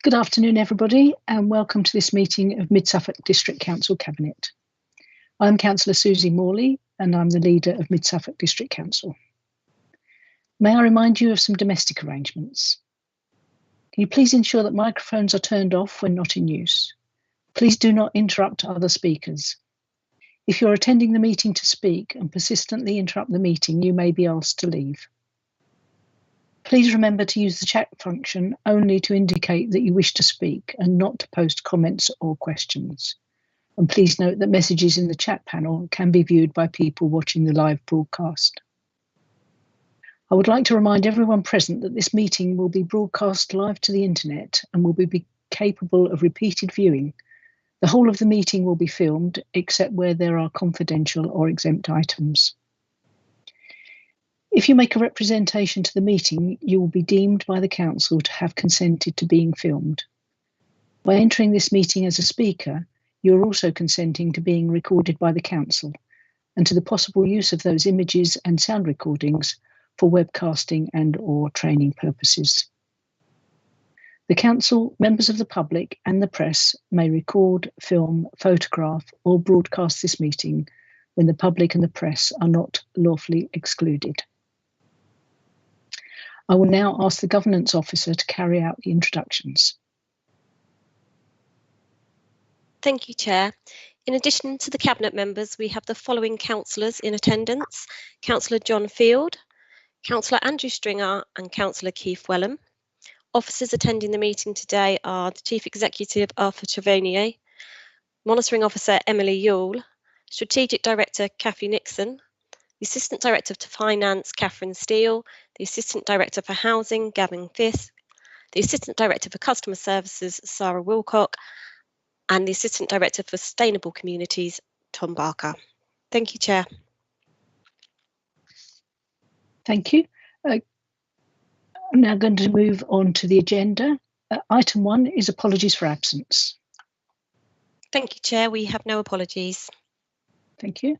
Good afternoon, everybody, and welcome to this meeting of Mid-Suffolk District Council Cabinet. I'm Councillor Susie Morley, and I'm the leader of Mid-Suffolk District Council. May I remind you of some domestic arrangements? Can you please ensure that microphones are turned off when not in use? Please do not interrupt other speakers. If you're attending the meeting to speak and persistently interrupt the meeting, you may be asked to leave. Please remember to use the chat function only to indicate that you wish to speak and not to post comments or questions. And please note that messages in the chat panel can be viewed by people watching the live broadcast. I would like to remind everyone present that this meeting will be broadcast live to the internet and will be capable of repeated viewing. The whole of the meeting will be filmed, except where there are confidential or exempt items. If you make a representation to the meeting, you will be deemed by the council to have consented to being filmed. By entering this meeting as a speaker, you are also consenting to being recorded by the council and to the possible use of those images and sound recordings for webcasting and/or training purposes. The council, members of the public and the press may record, film, photograph or broadcast this meeting when the public and the press are not lawfully excluded. I will now ask the Governance Officer to carry out the introductions. Thank you, Chair. In addition to the Cabinet members, we have the following councillors in attendance: Councillor John Field, Councillor Andrew Stringer and Councillor Keith Wellham. Officers attending the meeting today are the Chief Executive Arthur Trevanier, Monitoring Officer Emily Yule, Strategic Director Kathy Nixon, the Assistant Director for Finance Catherine Steele, the Assistant Director for Housing Gavin Fisk, the Assistant Director for Customer Services Sarah Wilcock, and the Assistant Director for Sustainable Communities Tom Barker. Thank you, Chair. Thank you. I'm now going to move on to the agenda. Item 1 is apologies for absence. Thank you, Chair. We have no apologies. Thank you.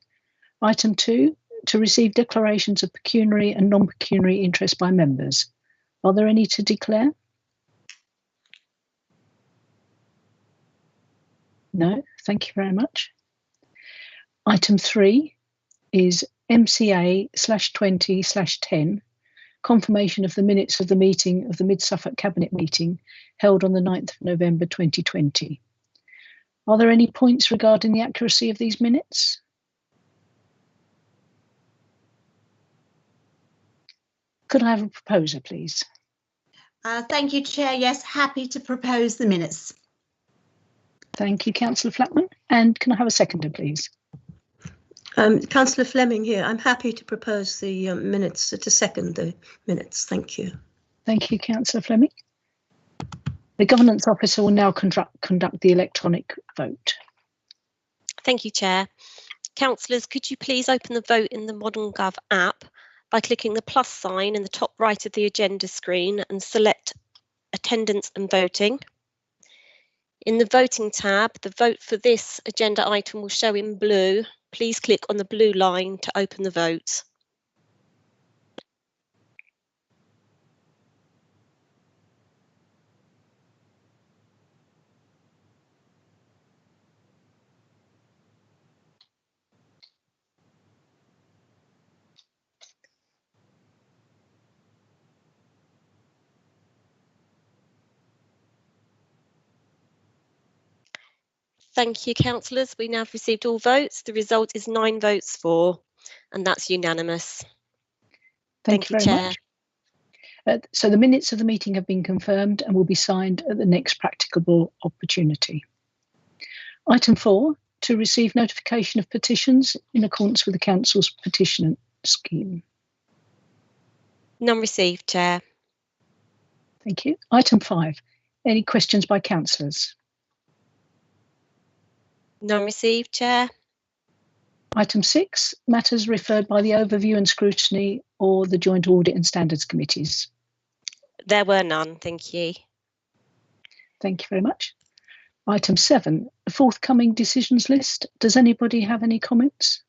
Item 2, to receive declarations of pecuniary and non-pecuniary interest by members. Are there any to declare? No, thank you very much. Item 3 is MCA/20/10, confirmation of the minutes of the meeting of the Mid-Suffolk Cabinet meeting held on the 9th of November 2020. Are there any points regarding the accuracy of these minutes? Could I have a proposer, please? Thank you, Chair. Yes, happy to propose the minutes. Thank you, Councillor Flatman. And can I have a seconder, please? Councillor Fleming here. I'm happy to propose the minutes, to second the minutes. Thank you. Thank you, Councillor Fleming. The Governance Officer will now conduct the electronic vote. Thank you, Chair. Councillors, could you please open the vote in the Modern Gov app by clicking the plus sign in the top right of the agenda screen and select Attendance and Voting. In the Voting tab, the vote for this agenda item will show in blue. Please click on the blue line to open the vote. Thank you, councillors. We now have received all votes. The result is 9 votes for, and that's unanimous. Thank you very Chair. much. So the minutes of the meeting have been confirmed and will be signed at the next practicable opportunity. Item 4, to receive notification of petitions in accordance with the Council's petition scheme. None received, Chair. Thank you. Item 5, any questions by councillors? None received, Chair. Item 6, matters referred by the Overview and Scrutiny or the Joint Audit and Standards Committees. There were none, thank you. Thank you very much. Item 7, the forthcoming decisions list. Does anybody have any comments?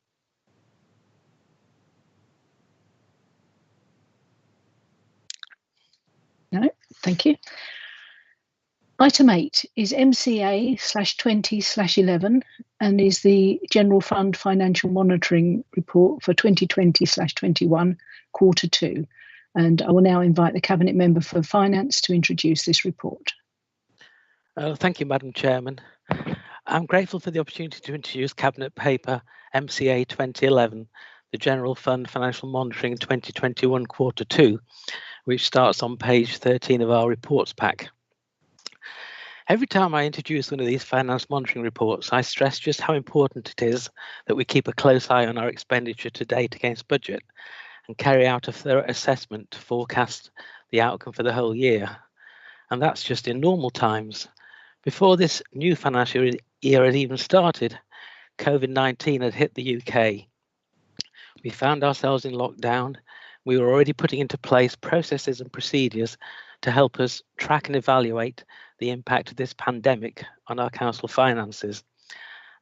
No, thank you. Item 8 is MCA/20/11 and is the General Fund Financial Monitoring Report for 2020/21, Quarter 2. And I will now invite the Cabinet Member for Finance to introduce this report. Thank you, Madam Chairman. I'm grateful for the opportunity to introduce Cabinet Paper MCA 2011, the General Fund Financial Monitoring 2021 Quarter 2, which starts on page 13 of our reports pack. Every time I introduce one of these finance monitoring reports, I stress just how important it is that we keep a close eye on our expenditure to date against budget and carry out a thorough assessment to forecast the outcome for the whole year. And that's just in normal times. Before this new financial year had even started, COVID-19 had hit the UK. We found ourselves in lockdown. We were already putting into place processes and procedures to help us track and evaluate the impact of this pandemic on our council finances.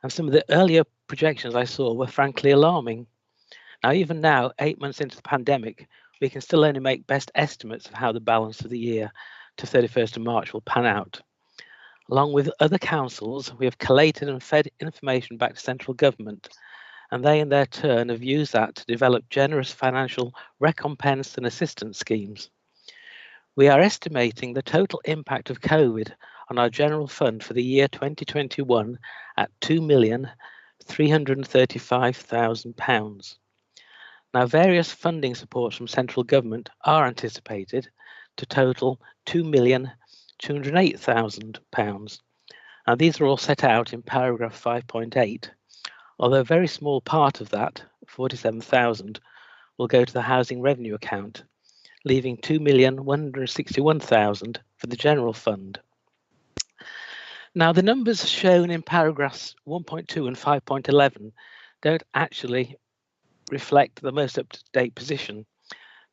And some of the earlier projections I saw were frankly alarming. Now, even now, 8 months into the pandemic, we can still only make best estimates of how the balance of the year to 31st of March will pan out. Along with other councils, we have collated and fed information back to central government, and they in their turn have used that to develop generous financial recompense and assistance schemes. We are estimating the total impact of COVID on our general fund for the year 2021 at £2,335,000. Now, various funding supports from central government are anticipated to total £2,208,000. Now, these are all set out in paragraph 5.8, although a very small part of that, 47,000, will go to the housing revenue account, leaving £2,161,000 for the general fund. Now, the numbers shown in paragraphs 1.2 and 5.11 don't actually reflect the most up-to-date position.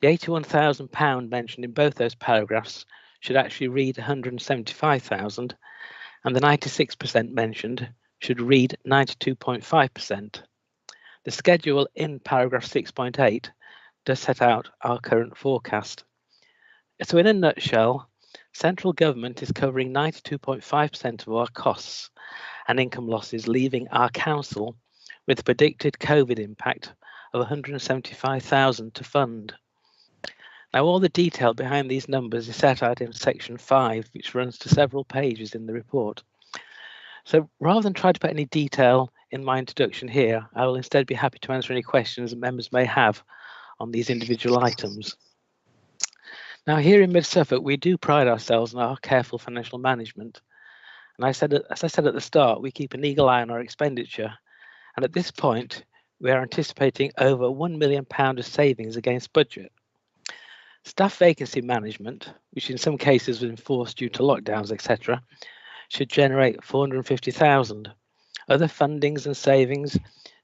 The £81,000 mentioned in both those paragraphs should actually read 175,000, and the 96% mentioned should read 92.5%. The schedule in paragraph 6.8 does set out our current forecast. So in a nutshell, central government is covering 92.5% of our costs and income losses, leaving our council with a predicted COVID impact of 175,000 to fund. Now, all the detail behind these numbers is set out in section 5, which runs to several pages in the report. So rather than try to put any detail in my introduction here, I will instead be happy to answer any questions that members may have on these individual items. Now, here in Mid Suffolk, we do pride ourselves on our careful financial management. And as I said at the start, we keep an eagle eye on our expenditure. And at this point, we are anticipating over £1 million of savings against budget. Staff vacancy management, which in some cases was enforced due to lockdowns, etc., should generate 450,000. Other fundings and savings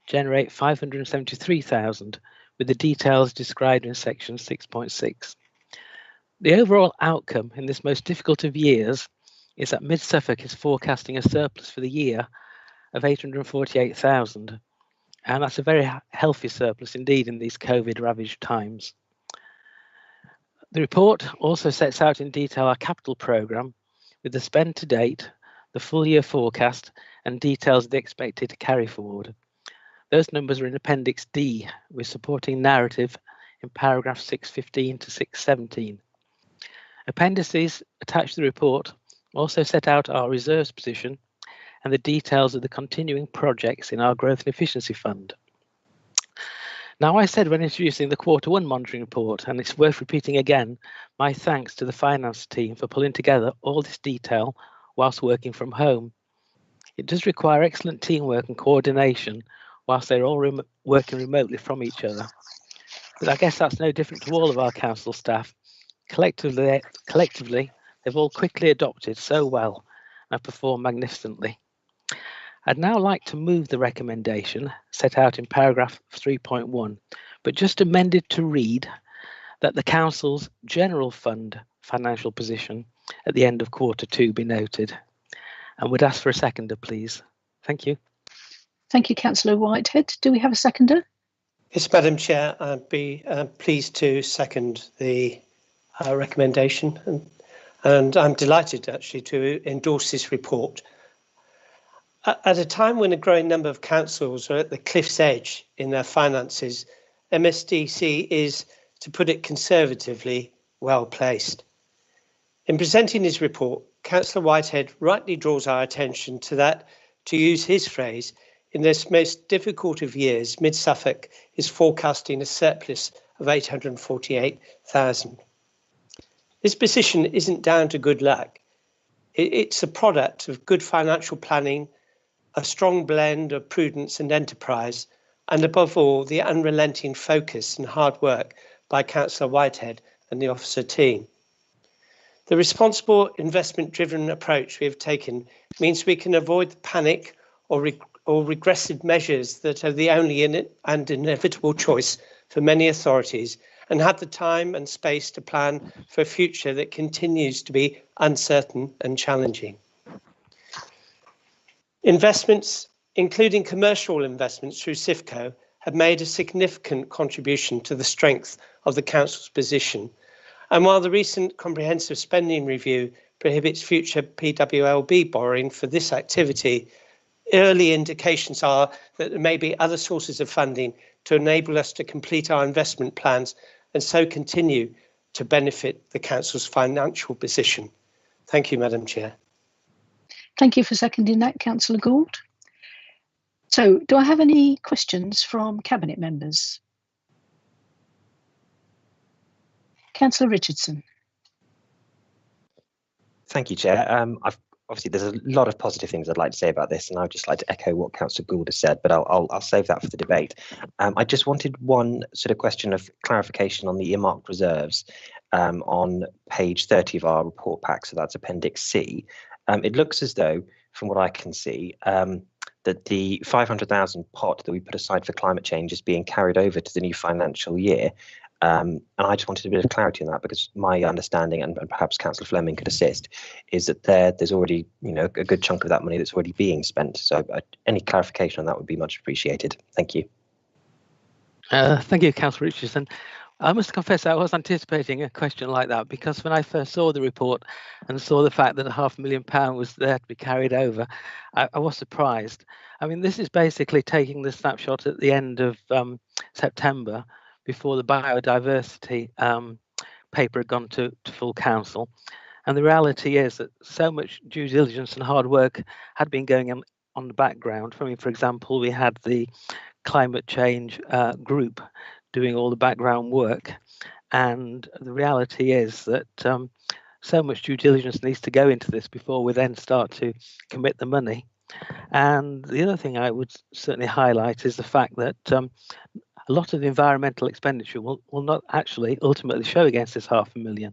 generate 573,000, with the details described in section 6.6. The overall outcome in this most difficult of years is that Mid Suffolk is forecasting a surplus for the year of 848,000, and that's a very healthy surplus indeed in these COVID-ravaged times. The report also sets out in detail our capital programme with the spend to date, the full year forecast, and details of the expected carry forward. Those numbers are in Appendix D, with supporting narrative in paragraphs 615 to 617. Appendices attached to the report also set out our reserves position and the details of the continuing projects in our Growth and Efficiency Fund. Now, I said when introducing the Quarter 1 monitoring report, and it's worth repeating again, my thanks to the finance team for pulling together all this detail whilst working from home. It does require excellent teamwork and coordination whilst they're all working remotely from each other. But I guess that's no different to all of our council staff. Collectively, they've all quickly adopted so well and have performed magnificently. I'd now like to move the recommendation set out in paragraph 3.1, but just amended to read that the council's general fund financial position at the end of quarter 2 be noted, and would ask for a seconder, please. Thank you. Thank you, Councillor Whitehead. Do we have a seconder? Yes, Madam Chair, I'd be pleased to second the recommendation. And and I'm delighted actually to endorse this report. At a time when a growing number of councils are at the cliff's edge in their finances, MSDC is, to put it conservatively, well placed. In presenting his report, Councillor Whitehead rightly draws our attention to that, to use his phrase, in this most difficult of years, Mid-Suffolk is forecasting a surplus of 848,000. This position isn't down to good luck. It's a product of good financial planning, a strong blend of prudence and enterprise, and above all, the unrelenting focus and hard work by Councillor Whitehead and the officer team. The responsible investment-driven approach we have taken means we can avoid the panic or regressive measures that are the only and inevitable choice for many authorities, and have the time and space to plan for a future that continues to be uncertain and challenging. Investments, including commercial investments through SIFCO, have made a significant contribution to the strength of the Council's position. And while the recent comprehensive spending review prohibits future PWLB borrowing for this activity, early indications are that there may be other sources of funding to enable us to complete our investment plans and so continue to benefit the Council's financial position. Thank you, Madam Chair. Thank you for seconding that, Councillor Gould. So, do I have any questions from Cabinet members? Councillor Richardson. Thank you, Chair. Obviously, there's a lot of positive things I'd like to say about this, and I'd just like to echo what Councillor Gould has said, but I'll save that for the debate. I just wanted one sort of question of clarification on the earmarked reserves on page 30 of our report pack, so that's Appendix C. It looks as though, from what I can see, that the 500,000 pot that we put aside for climate change is being carried over to the new financial year. And I just wanted a bit of clarity on that, because my understanding, and perhaps Councillor Fleming could assist, is that there's already, a good chunk of that money that's already being spent. So any clarification on that would be much appreciated. Thank you. Thank you, Councillor Richardson. I must confess I was anticipating a question like that, because when I first saw the report and saw the fact that £500,000 was there to be carried over, I was surprised. I mean, this is basically taking the snapshot at the end of September, before the biodiversity paper had gone to full council. And the reality is that so much due diligence and hard work had been going on the background. I mean, for example, we had the climate change group doing all the background work. And the reality is that so much due diligence needs to go into this before we then start to commit the money. And the other thing I would certainly highlight is the fact that a lot of the environmental expenditure will not actually ultimately show against this £500,000.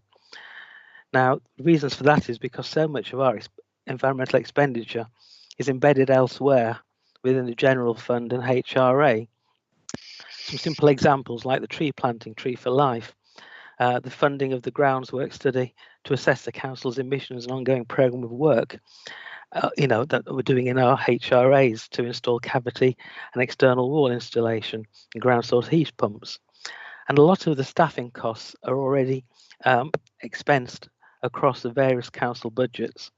Now, the reasons for that is because so much of our environmental expenditure is embedded elsewhere within the general fund and HRA. Some simple examples like the tree planting, Tree for Life, the funding of the grounds work study to assess the council's emissions and ongoing programme of work, that we're doing in our HRAs to install cavity and external wall installation and ground source heat pumps. And a lot of the staffing costs are already expensed across the various council budgets.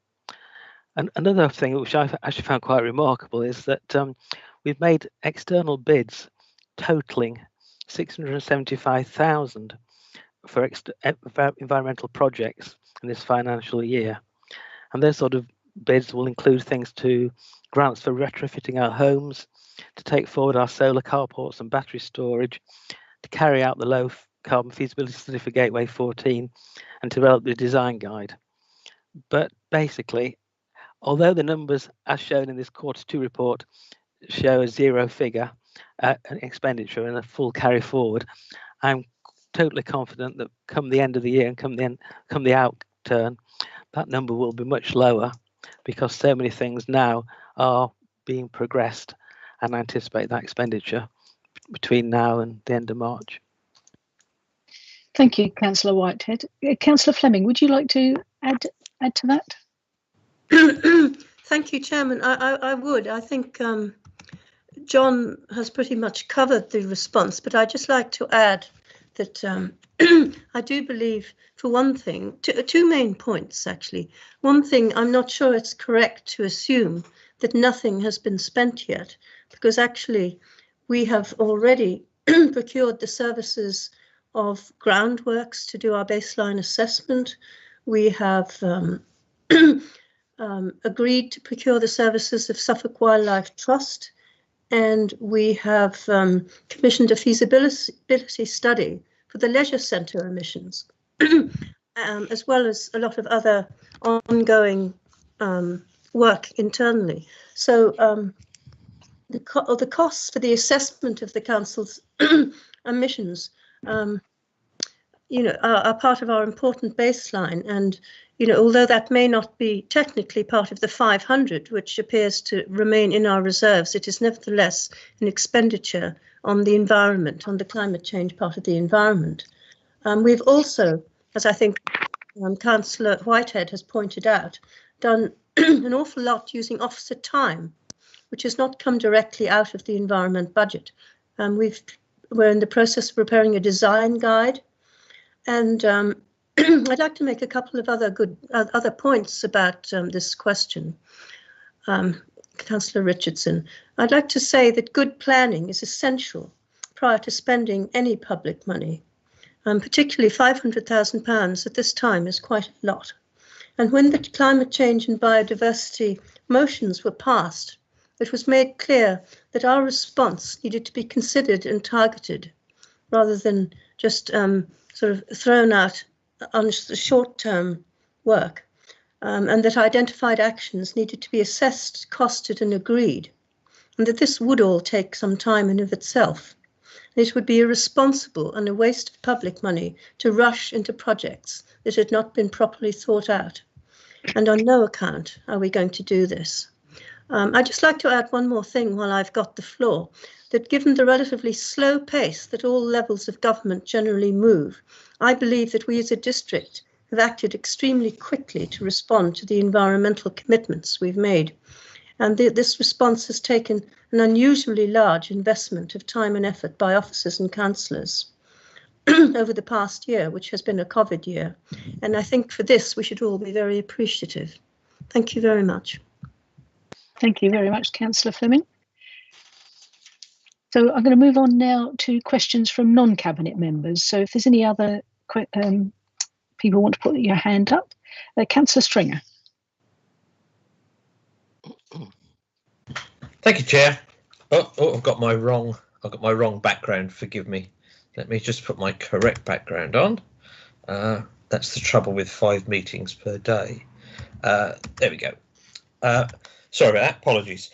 And another thing which I've actually found quite remarkable is that we've made external bids totaling 675,000 for environmental projects in this financial year. And those sort of bids will include things to grants for retrofitting our homes, to take forward our solar carports and battery storage, to carry out the low carbon feasibility study for Gateway 14, and to develop the design guide. But basically, although the numbers as shown in this Q2 report show a zero figure expenditure and a full carry forward, I'm totally confident that come the end of the year and come the outturn, that number will be much lower, because so many things now are being progressed, and I anticipate that expenditure between now and the end of March. Thank you, Councillor Whitehead. Councillor Fleming, would you like to add to that? Thank you, Chairman. I would. I think John has pretty much covered the response, but I'd just like to add that I do believe, for one thing, two main points, actually. One thing, I'm not sure it's correct to assume that nothing has been spent yet, because actually we have already procured the services of groundworks to do our baseline assessment. We have agreed to procure the services of Suffolk Wildlife Trust, and we have commissioned a feasibility study for the leisure centre emissions, as well as a lot of other ongoing work internally. So the costs for the assessment of the council's emissions, are part of our important baseline. And although that may not be technically part of the 500, which appears to remain in our reserves, it is nevertheless an expenditure on the environment, on the climate change part of the environment. We've also, as I think Councillor Whitehead has pointed out, done an awful lot using officer time, which has not come directly out of the environment budget. We're in the process of preparing a design guide, and I'd like to make a couple of other points about this question. Councillor Richardson, I'd like to say that good planning is essential prior to spending any public money. Particularly £500,000 at this time is quite a lot. And when the climate change and biodiversity motions were passed, it was made clear that our response needed to be considered and targeted, rather than just sort of thrown out on short-term work, and that identified actions needed to be assessed, costed and agreed, and that this would all take some time in of itself. It would be irresponsible and a waste of public money to rush into projects that had not been properly thought out. And on no account are we going to do this. I'd just like to add one more thing while I've got the floor, that given the relatively slow pace that all levels of government generally move, I believe that we as a district have acted extremely quickly to respond to the environmental commitments we've made. And this response has taken an unusually large investment of time and effort by officers and councillors over the past year, which has been a COVID year. And I think for this, we should all be very appreciative. Thank you very much. Thank you very much, Councillor Fleming. So I'm going to move on now to questions from non-Cabinet members. So if there's any other people want to put your hand up, Councillor Stringer. Thank you, Chair. Oh, I've got my wrong background. Forgive me. Let me just put my correct background on. That's the trouble with 5 meetings per day. There we go. Sorry about that. Apologies.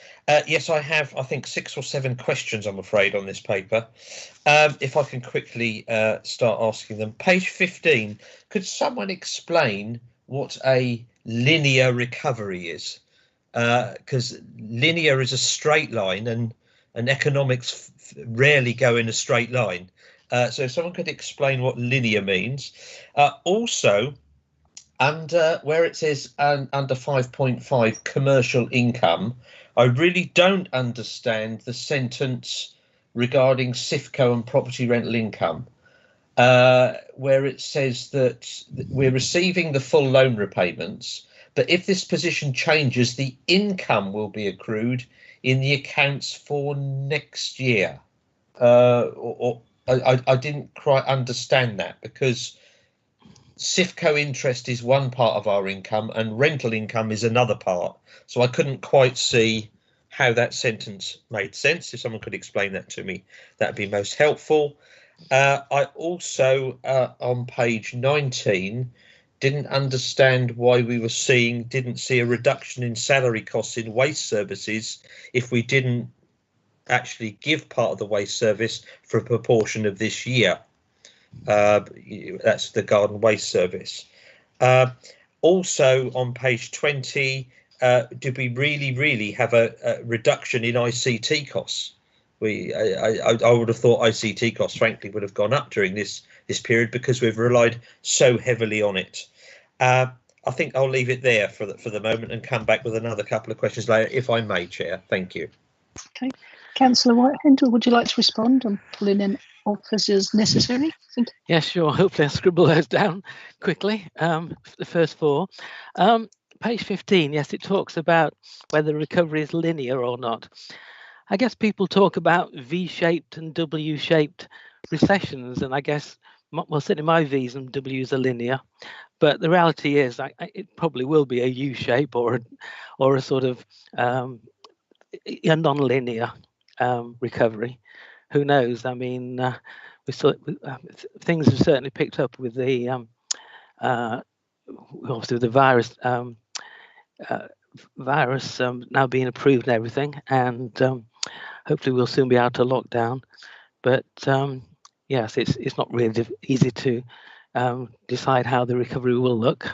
Yes, I have, I think, 6 or 7 questions, I'm afraid, on this paper. If I can quickly start asking them. Page 15, could someone explain what a linear recovery is? Because linear is a straight line, and economics rarely go in a straight line. So if someone could explain what linear means. Also, under where it says under 5.5 commercial income, I really don't understand the sentence regarding SIFCO and property rental income, where it says that we're receiving the full loan repayments, but if this position changes, the income will be accrued in the accounts for next year. I didn't quite understand that, because SIFCO interest is one part of our income and rental income is another part. So I couldn't quite see how that sentence made sense. If someone could explain that to me, that'd be most helpful. I also, on page 19, didn't understand why we were didn't see a reduction in salary costs in waste services if we didn't actually give part of the waste service for a proportion of this year. That's the garden waste service. Also on page 20, did we really have a reduction in ICT costs? I would have thought ICT costs, frankly, would have gone up during this period because we've relied so heavily on it. I think I'll leave it there for the moment and come back with another couple of questions later, if I may, Chair. Thank you. Okay, Councillor Whitehead, would you like to respond? I'm pulling in officers necessary? Thank you. Yeah, sure. Hopefully I'll scribble those down quickly. The first four. Page 15, yes, it talks about whether recovery is linear or not. I guess people talk about V-shaped and W-shaped recessions, and I guess, well, certainly my V's and W's are linear, but the reality is it probably will be a U-shape or a sort of a non-linear recovery. Who knows? I mean, things have certainly picked up with the obviously the virus now being approved and everything, and hopefully we'll soon be out of lockdown. But yes, it's not really easy to decide how the recovery will look.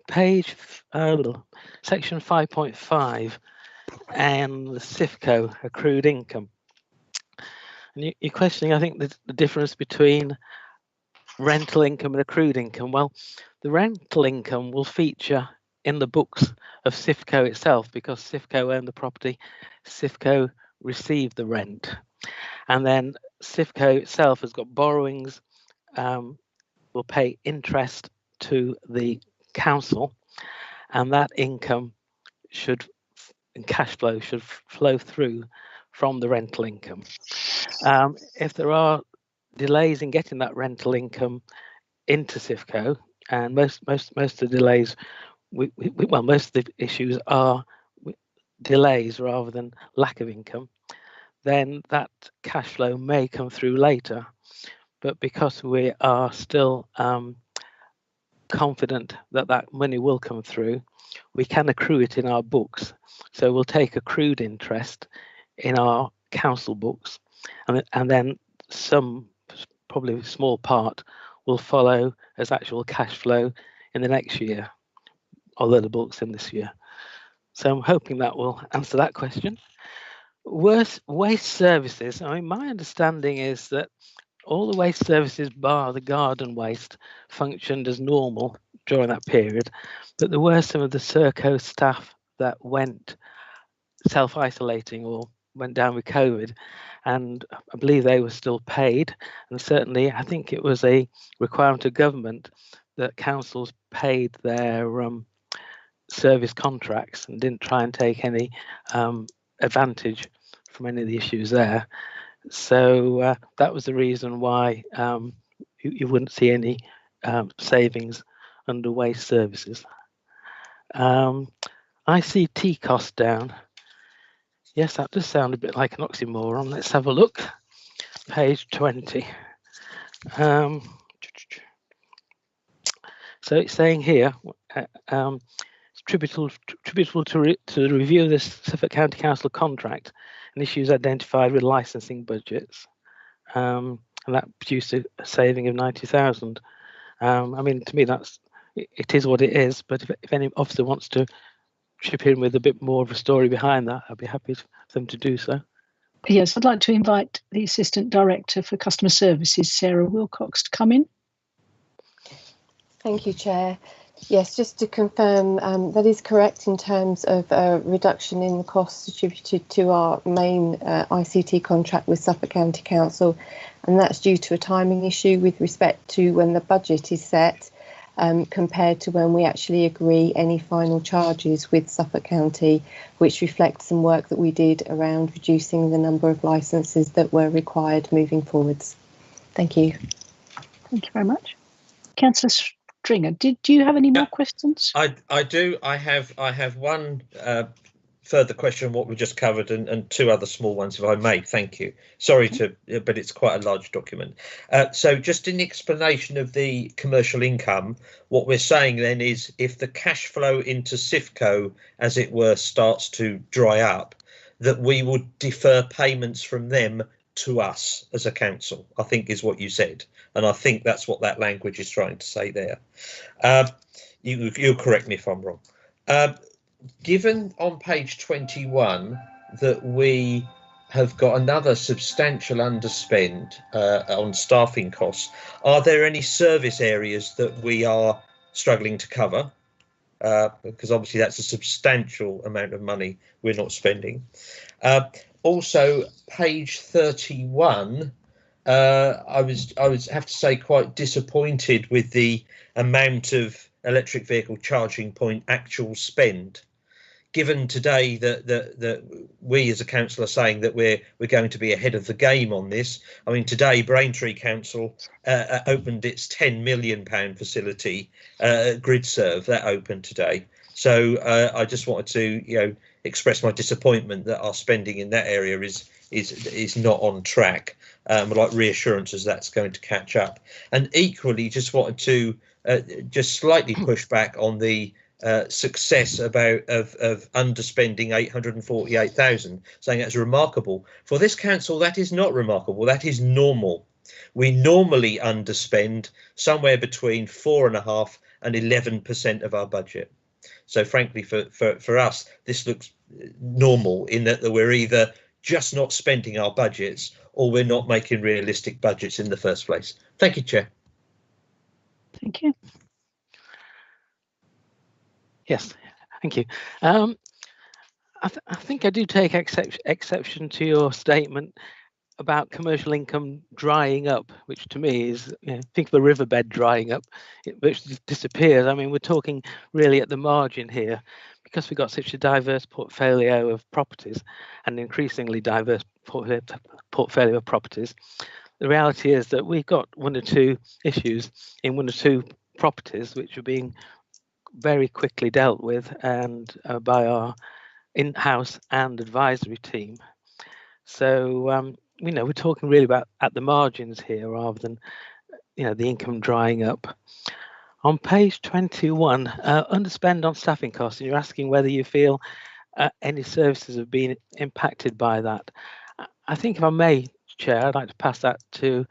Page section 5.5 and the CIFCO accrued income. And you're questioning, I think, the difference between rental income and accrued income. Well, the rental income will feature in the books of CIFCO itself because CIFCO owned the property, CIFCO received the rent, and then CIFCO itself has got borrowings, will pay interest to the council, and that income and cash flow should flow through from the rental income. If there are delays in getting that rental income into CIFCO, and most of the delays, most of the issues are delays rather than lack of income, then that cash flow may come through later. But because we are still confident that that money will come through, we can accrue it in our books. So we'll take accrued interest in our council books, and then some, probably a small part, will follow as actual cash flow in the next year, although the book's in this year. So I'm hoping that will answer that question. Waste services. I mean, my understanding is that all the waste services, bar the garden waste, functioned as normal during that period, but there were some of the Serco staff that went self-isolating or went down with COVID, and I believe they were still paid, and certainly I think it was a requirement of government that councils paid their service contracts and didn't try and take any advantage from any of the issues there. So that was the reason why you wouldn't see any savings under waste services. ICT cost down. Yes, that does sound a bit like an oxymoron. Let's have a look. Page 20. So it's saying here, it's attributable to the review of this Suffolk County Council contract and issues identified with licensing budgets, and that produced a saving of 90,000. I mean, to me, it is what it is. But if any officer wants to chip in with a bit more of a story behind that, I'd be happy for them to do so. Yes, I'd like to invite the Assistant Director for Customer Services, Sarah Wilcox, to come in. Thank you, Chair. Yes, just to confirm, that is correct in terms of a reduction in the costs attributed to our main ICT contract with Suffolk County Council, and that's due to a timing issue with respect to when the budget is set, compared to when we actually agree any final charges with Suffolk County, which reflects some work that we did around reducing the number of licences that were required moving forwards. Thank you. Thank you very much. Councillor Stringer, do you have any more questions? I do. I have one further question on what we just covered and two other small ones, if I may. Thank you. Sorry but it's quite a large document. So just in the explanation of the commercial income, what we're saying then is if the cash flow into CIFCO, as it were, starts to dry up, that we would defer payments from them to us as a council, I think is what you said. And I think that's what that language is trying to say there. You'll correct me if I'm wrong. Given on page 21 that we have got another substantial underspend on staffing costs, are there any service areas that we are struggling to cover? Because obviously that's a substantial amount of money we're not spending. Also, page 31, I was have to say quite disappointed with the amount of electric vehicle charging point actual spend. Given today that we as a council are saying that we're going to be ahead of the game on this. I mean, today Braintree Council opened its £10 million facility, GridServe, that opened today. So I just wanted to express my disappointment that our spending in that area is not on track. I'd like reassurances that's going to catch up. And equally, just wanted to just slightly push back on the success of underspending 848,000, saying that's remarkable. For this council, that is not remarkable. That is normal. We normally underspend somewhere between 4.5% and 11% of our budget. So frankly, for us, this looks normal in that we're either just not spending our budgets or we're not making realistic budgets in the first place. Thank you, Chair. Thank you. Yes, thank you. I think I do take exception to your statement about commercial income drying up, which to me is, think of a riverbed drying up, which disappears. I mean, we're talking really at the margin here, because we've got such a diverse portfolio of properties, and an increasingly diverse portfolio of properties. The reality is that we've got one or two issues in one or two properties which are being very quickly dealt with and by our in-house and advisory team. So we're talking really about at the margins here rather than the income drying up. On page 21, underspend on staffing costs, and you're asking whether you feel any services have been impacted by that. I think, if I may, Chair, I'd like to pass that to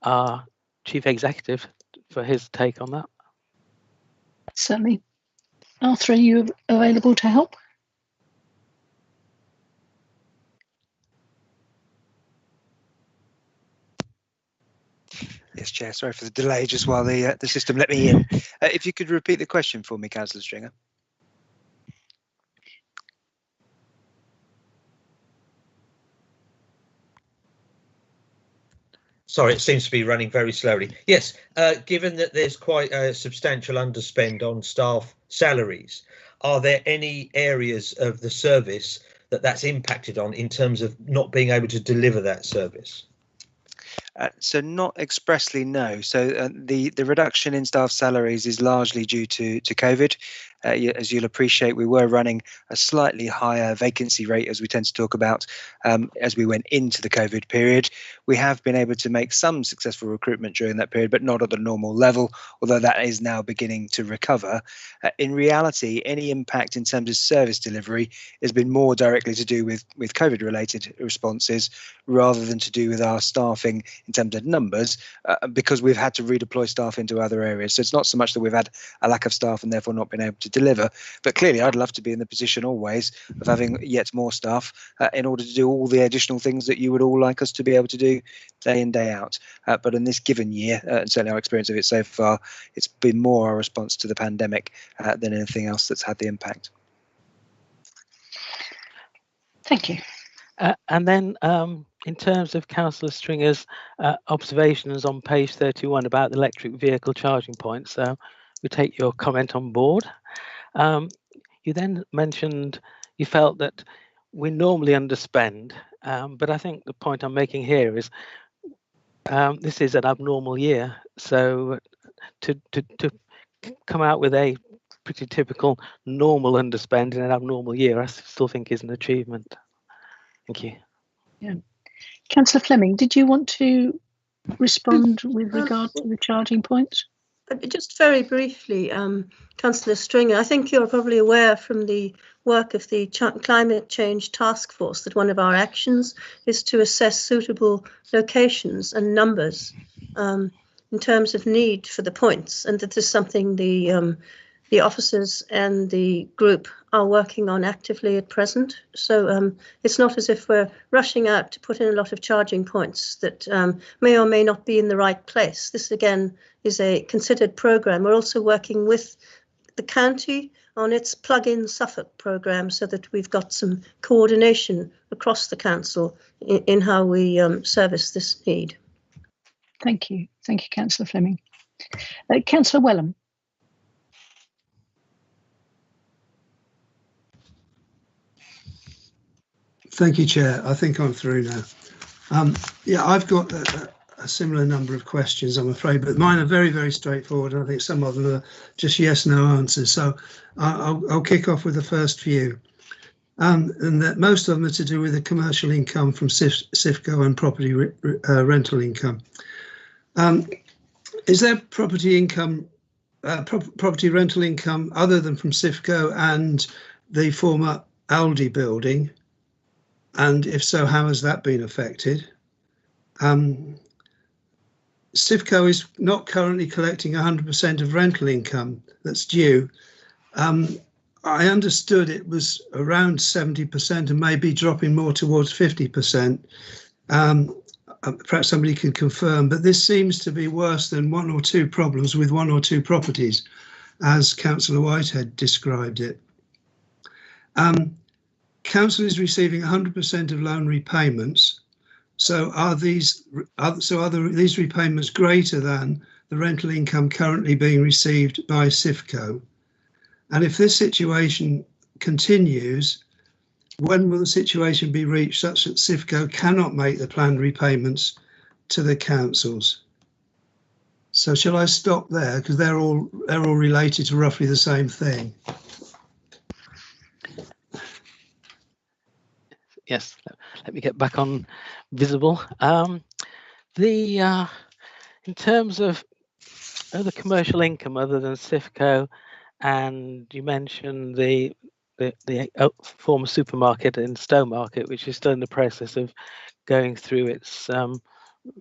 our Chief Executive for his take on that. Certainly. Arthur, are you available to help? Yes, Chair. Sorry for the delay, just while the system let me in. If you could repeat the question for me, Councillor Stringer. Sorry, it seems to be running very slowly. Yes, given that there's quite a substantial underspend on staff salaries, are there any areas of the service that's impacted on in terms of not being able to deliver that service? So not expressly, no. So the reduction in staff salaries is largely due to COVID. As you'll appreciate, we were running a slightly higher vacancy rate, as we tend to talk about, as we went into the COVID period. We have been able to make some successful recruitment during that period, but not at the normal level, although that is now beginning to recover. In reality, any impact in terms of service delivery has been more directly to do with COVID-related responses rather than to do with our staffing in terms of numbers, because we've had to redeploy staff into other areas. So it's not so much that we've had a lack of staff and therefore not been able to deliver, but clearly I'd love to be in the position always of having yet more staff in order to do all the additional things that you would all like us to be able to do day in, day out. But in this given year, and certainly our experience of it so far, it's been more our response to the pandemic than anything else that's had the impact. Thank you. And then in terms of Councillor Stringer's observations on page 31 about the electric vehicle charging points, we take your comment on board. You then mentioned you felt that we normally underspend, but I think the point I'm making here is this is an abnormal year. So to come out with a pretty typical normal underspend in an abnormal year, I still think is an achievement. Thank you. Yeah. Councillor Fleming, did you want to respond with regard to the charging points? Just very briefly, Councillor Stringer, I think you're probably aware from the work of the Climate Change Task Force that one of our actions is to assess suitable locations and numbers in terms of need for the points, and that is something the officers and the group are working on actively at present. So it's not as if we're rushing out to put in a lot of charging points that may or may not be in the right place. This again is a considered programme. We're also working with the county on its plug-in Suffolk programme so that we've got some coordination across the council in how we service this need. Thank you. Thank you, Councillor Fleming. Councillor Wellham. Thank you, Chair. I think I'm through now. Yeah, I've got a similar number of questions, I'm afraid, but mine are very, very straightforward. I think some of them are just yes/no answers. So I'll kick off with the first few. And that most of them are to do with the commercial income from SIFCO and property rental income. Is there property income, property rental income other than from SIFCO and the former Aldi building? And if so, how has that been affected? SIFCO is not currently collecting 100% of rental income that's due. I understood it was around 70% and maybe dropping more towards 50%. Perhaps somebody can confirm, but this seems to be worse than one or two problems with one or two properties, as Councillor Whitehead described it. Council is receiving 100% of loan repayments. So are these repayments greater than the rental income currently being received by SIFCO? And if this situation continues, when will the situation be reached such that SIFCO cannot make the planned repayments to the councils? So shall I stop there, because they're all related to roughly the same thing? Yes, let me get back on visible. In terms of other commercial income other than SIFCO, and you mentioned the former supermarket in Stowmarket, which is still in the process of going through its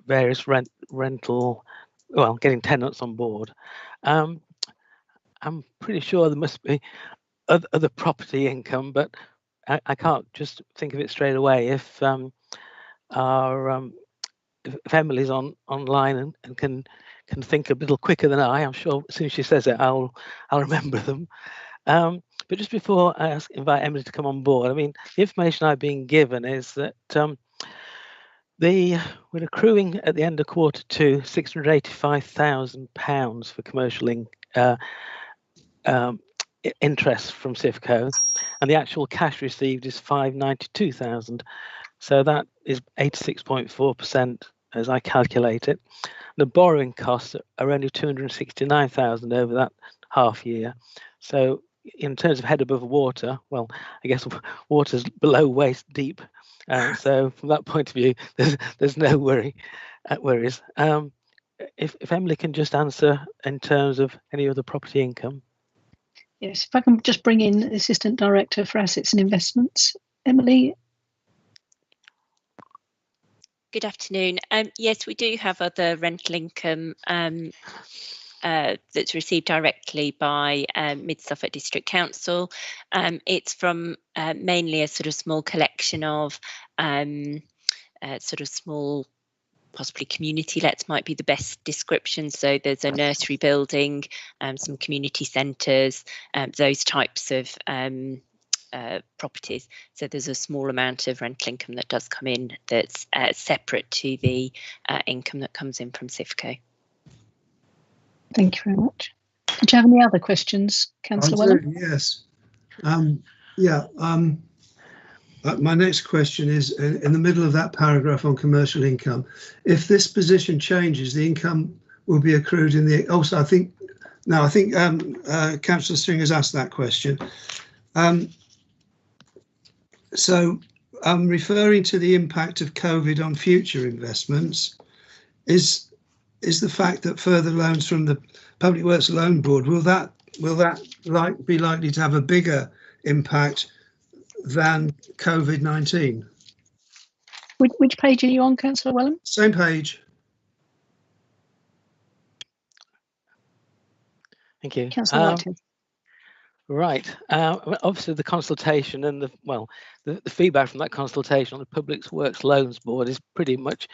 various rental, well, getting tenants on board. I'm pretty sure there must be other property income, but I can't just think of it straight away. If if Emily's online and can think a little quicker than I'm sure as soon as she says it, I'll remember them. But just before I invite Emily to come on board, I mean, the information I've been given is that we're accruing at the end of Q2 £685,000 for commercial interest from SIFCO, and the actual cash received is £592,000. So that is 86.4% as I calculate it. The borrowing costs are only £269,000 over that half year. So in terms of head above water, well, I guess water's below waist deep. So from that point of view, there's no worries. If Emily can just answer in terms of any other property income. Yes, if I can just bring in Assistant Director for Assets and Investments, Emily. Good afternoon. Yes, we do have other rental income that's received directly by Mid Suffolk District Council. It's from mainly a sort of small collection of sort of small, possibly community lets might be the best description. So there's a nursery building, some community centres, those types of properties. So there's a small amount of rental income that does come in that's separate to the income that comes in from SIFCO. Thank you very much. Did you have any other questions, Councillor Wellham? Yes. My next question is, in the middle of that paragraph on commercial income, if this position changes, the income will be accrued in the, also I think Councillor Stringer's asked that question. So I'm referring to the impact of COVID on future investments. Is the fact that further loans from the Public Works Loan Board, will that be likely to have a bigger impact than COVID-19? Which page are you on, Councillor Wellham? Same page. Thank you. Councillor Whitehead. Right. Obviously, the consultation and the feedback from that consultation on the Public Works Loans Board is pretty much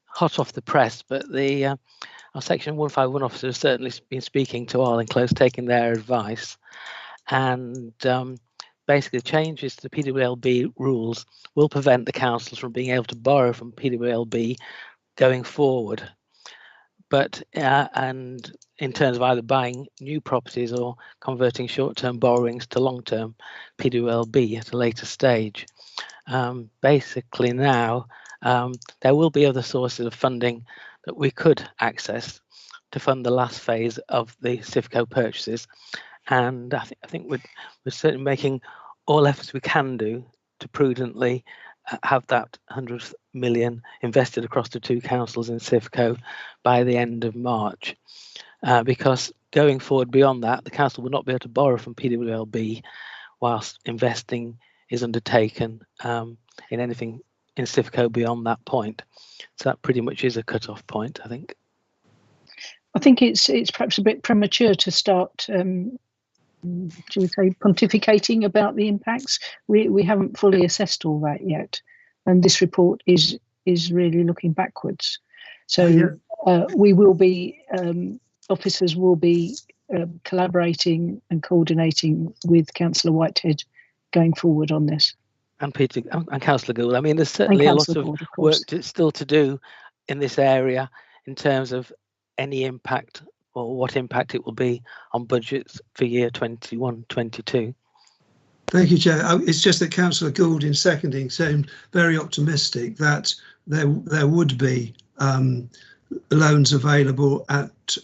hot off the press. But our Section 151 officer has certainly been speaking to Arlen Close, taking their advice, and basically changes to the PWLB rules will prevent the councils from being able to borrow from PWLB going forward. but and in terms of either buying new properties or converting short-term borrowings to long-term PWLB at a later stage. Basically now, there will be other sources of funding that we could access to fund the last phase of the CIFCO purchases, and I think we're certainly making all efforts we can do to prudently have that 100 million invested across the two councils in CIFCO by the end of March, because going forward beyond that, the council will not be able to borrow from PWLB whilst investing is undertaken in anything in CIFCO beyond that point. So that pretty much is a cut-off point, I think. I think it's perhaps a bit premature to start, shall we say, pontificating about the impacts. We haven't fully assessed all that yet, and this report is really looking backwards. So we will be, officers will be collaborating and coordinating with Councillor Whitehead going forward on this. And Peter and Councillor Gould. I mean, there's certainly a lot of work still to do in this area in terms of any impact or what impact it will be on budgets for year 21-22. Thank you, Chair. It's just that Councillor Gould in seconding seemed very optimistic that there would be loans available at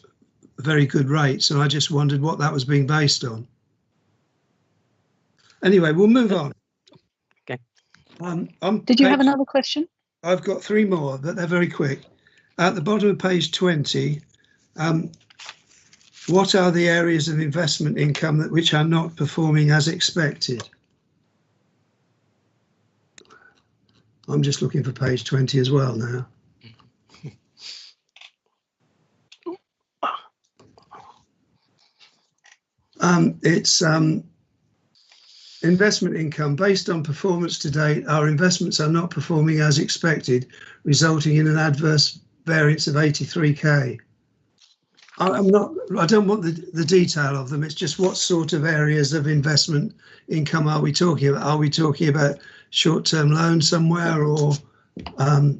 very good rates, and I just wondered what that was being based on. Anyway, we'll move on. Okay. Did you have another question? I've got three more, but they're very quick. At the bottom of page 20, what are the areas of investment income which are not performing as expected? I'm just looking for page 20 as well now. It's investment income based on performance to date. Our investments are not performing as expected, resulting in an adverse variance of 83k. I don't want the detail of them. It's just what sort of areas of investment income are we talking about? Are we talking about short-term loans somewhere, or sort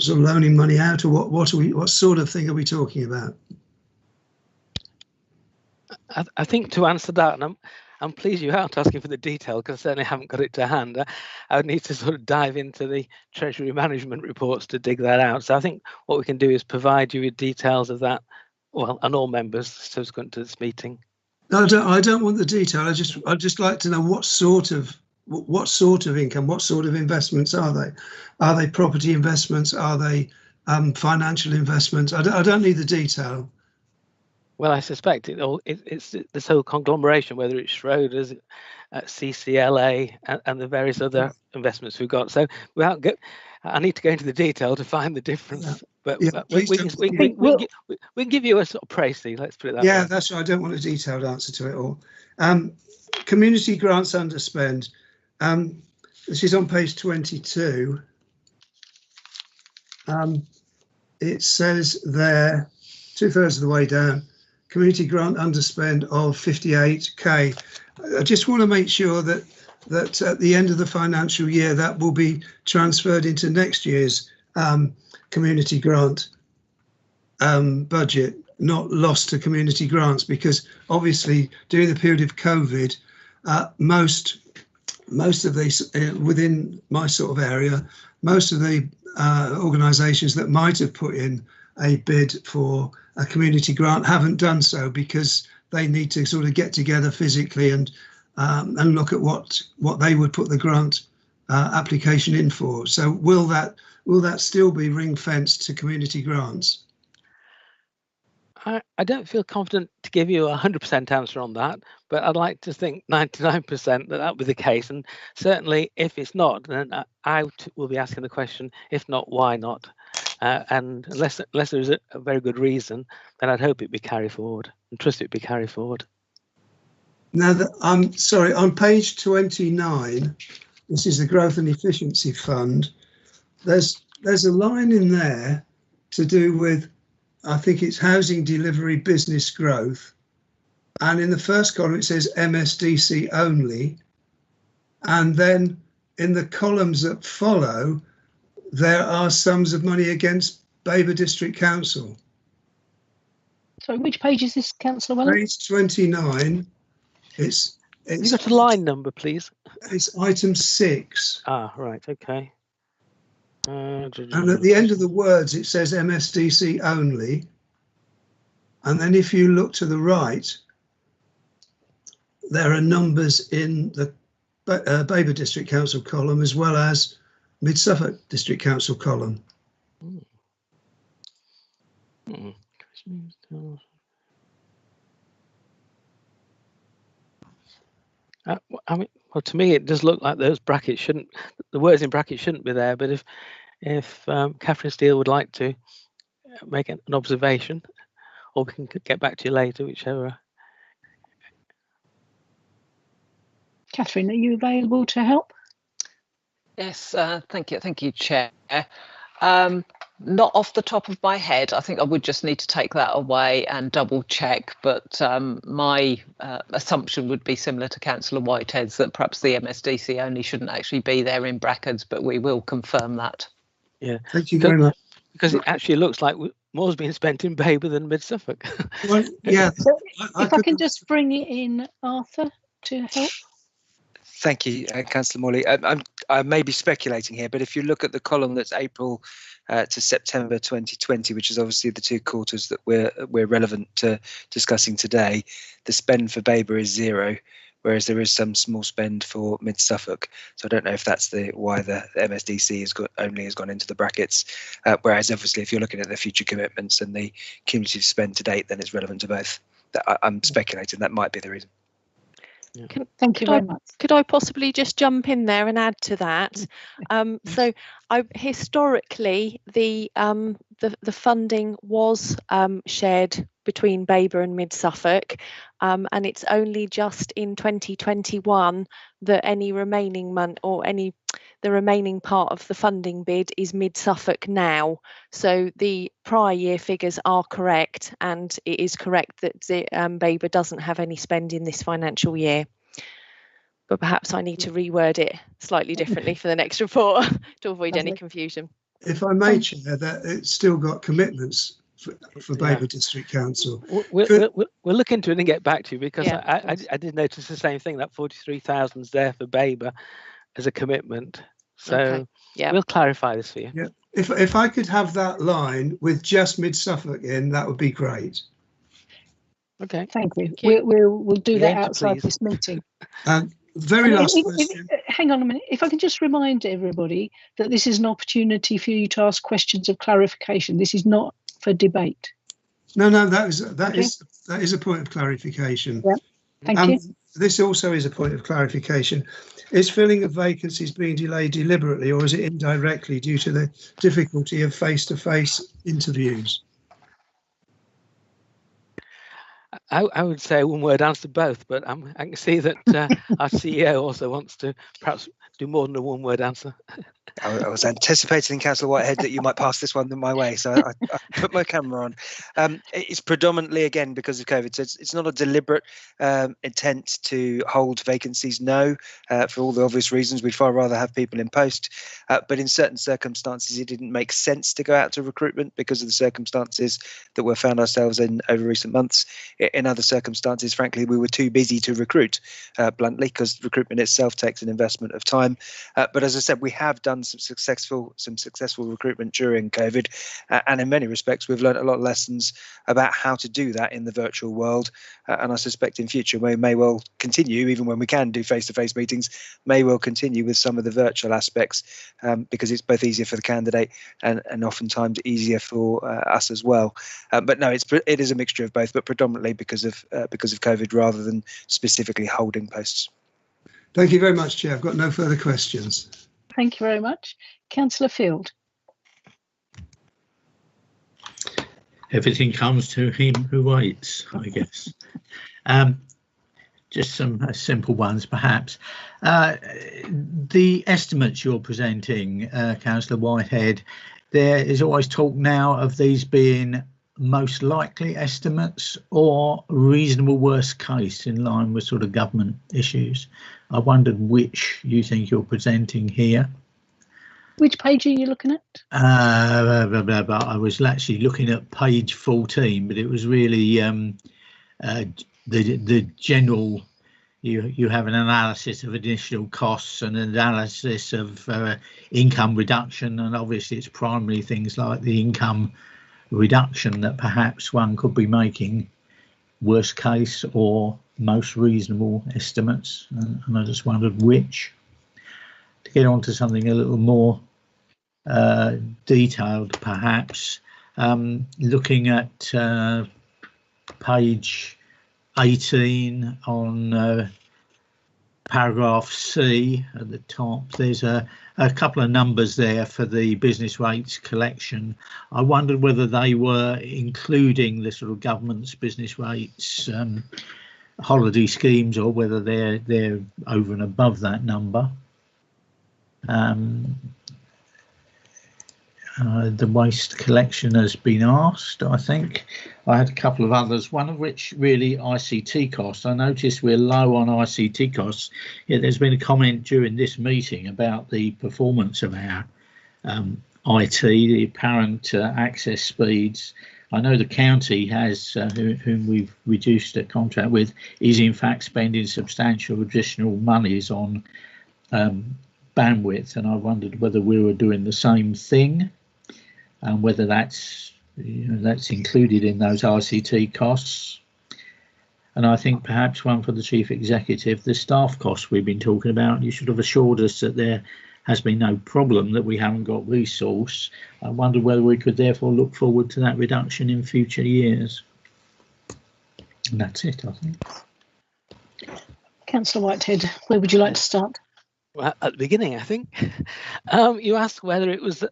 of loaning money out, or what sort of thing are we talking about? I think to answer that, and I'm pleased you aren't asking for the detail, because I certainly haven't got it to hand. I would need to sort of dive into the Treasury Management reports to dig that out. So I think what we can do is provide you with details of that, well, and all members subsequent to this meeting. No, I don't want the detail. I'd just like to know what sort of income, what sort of investments are they? Are they property investments? Are they financial investments? I don't need the detail. Well, I suspect it's this whole conglomeration, whether it's Schroders, CCLA, and the various other investments we've got. So I need to go into the detail to find the difference. Yeah. But we can give you a sort of précis, let's put it that way. Yeah, that's right. I don't want a detailed answer to it all. Community grants underspend. This is on page 22. It says there, 2/3 of the way down, community grant underspend of 58k. I just want to make sure that at the end of the financial year that will be transferred into next year's community grant budget, not lost to community grants, because obviously during the period of COVID, most of these within my sort of area, most of the organisations that might have put in a bid for a community grant haven't done so, because they need to sort of get together physically and look at what they would put the grant application in for. So will that still be ring fenced to community grants? I don't feel confident to give you a 100% answer on that, but I'd like to think 99% that would be the case. And certainly if it's not, then I will be asking the question, if not, why not? And unless there is a very good reason, then I'd hope it be carried forward and trust it be carried forward. Now, I'm sorry, on page 29, this is the Growth and Efficiency Fund. There's a line in there to do with, I think it's housing delivery business growth. And in the first column, it says MSDC only. And then in the columns that follow, there are sums of money against Baber District Council. So which page is this, Councillor Wellham? Page 29. It's You got a line number, please? It's item 6. Ah, right, okay. And at the end of the words, it says MSDC only. And then if you look to the right, there are numbers in the Babur District Council column as well as Mid Suffolk District Council column. I mean, well, to me, it does look like those brackets shouldn't, the words in brackets shouldn't be there. But if Catherine Steele would like to make an observation, or we can get back to you later, whichever. Catherine, are you available to help? Yes, thank you, Chair. Not off the top of my head. I think I would just need to take that away and double check, but my assumption would be similar to Councillor Whitehead's, that perhaps the MSDC only shouldn't actually be there in brackets, but we will confirm that. Yeah, thank you very much. Because it actually looks like more's being spent in Babur than Mid Suffolk. Well, yeah. So if I can just bring it in, Arthur, to help. Thank you, Councillor Morley. I may be speculating here, but if you look at the column that's April to September 2020, which is obviously the 2 quarters that we're relevant to discussing today, the spend for Babur is 0, whereas there is some small spend for Mid Suffolk. So I don't know if that's why the MSDC only has gone into the brackets. Whereas obviously, if you're looking at the future commitments and the cumulative spend to date, then it's relevant to both. I'm speculating that might be the reason. Yeah. Thank you very much. Could I possibly just jump in there and add to that? So, historically, the funding was shared between Babur and Mid Suffolk, and it's only just in 2021 that any remaining the remaining part of the funding bid is Mid Suffolk now. So the prior year figures are correct, and it is correct that Babur doesn't have any spend in this financial year. But perhaps I need to reword it slightly differently for the next report to avoid any confusion. If I may, Chair, that it's still got commitments for Babur District Council. We'll look into it and get back to you, because Yeah, I did notice the same thing, that 43,000 is there for Babur as a commitment. So Okay. Yeah. we'll clarify this for you. Yeah, if I could have that line with just Mid Suffolk in, that would be great. Okay. Thank you. Thank you. We'll do that Enter, outside please. this meeting. Very last question. Hang on a minute. If I can just remind everybody that this is an opportunity for you to ask questions of clarification. This is not for debate. No, that is a point of clarification. Yeah. Thank you. This also is a point of clarification. Is filling of vacancies being delayed deliberately, or is it indirectly due to the difficulty of face-to-face interviews? I would say a one-word answer to both, but I can see that our CEO also wants to perhaps do more than a one-word answer. I was anticipating, Councillor Whitehead, that you might pass this one my way, so I put my camera on. It's predominantly, again, because of COVID, so it's not a deliberate intent to hold vacancies, no, for all the obvious reasons. We'd far rather have people in post, but in certain circumstances it didn't make sense to go out to recruitment because of the circumstances that we found ourselves in over recent months. In other circumstances, frankly, we were too busy to recruit, bluntly, because recruitment itself takes an investment of time. But as I said, we have done some successful recruitment during COVID, and in many respects we've learned a lot of lessons about how to do that in the virtual world, and I suspect in future we may well continue, even when we can do face-to-face meetings, may well continue with some of the virtual aspects, because it's both easier for the candidate and oftentimes easier for us as well. But no, it is a mixture of both, but predominantly because of COVID rather than specifically holding posts. Thank you very much, Chair. I've got no further questions. Thank you very much. Councillor Field. Everything comes to him who waits, I guess. Just some simple ones, perhaps. The estimates you're presenting, Councillor Whitehead, there is always talk now of these being most likely estimates or reasonable worst case in line with sort of government issues. I wondered which you think you're presenting here. Which page are you looking at? I was actually looking at page 14, but it was really the general. You have an analysis of additional costs and an analysis of income reduction, and obviously it's primarily things like the income reduction that perhaps one could be making worst case or most reasonable estimates, and I just wondered which. To get on to something a little more detailed, perhaps, looking at page 18 on paragraph C at the top, there's a couple of numbers there for the business rates collection. I wondered whether they were including the sort of government's business rates holiday schemes, or whether they're over and above that number. The waste collection has been asked. I think I had a couple of others, one of which really ICT costs. I noticed we're low on ICT costs, yet there's been a comment during this meeting about the performance of our IT, the apparent access speeds. I know the county has, whom we've reduced a contract with, is in fact spending substantial additional monies on bandwidth, and I wondered whether we were doing the same thing, and whether that's included in those ICT costs. And I think perhaps one for the Chief Executive, the staff costs we've been talking about, you should have assured us that there has been no problem, that we haven't got resource. I wonder whether we could therefore look forward to that reduction in future years. And that's it, I think. Councillor Whitehead, where would you like to start? Well, at the beginning, I think. You asked whether it was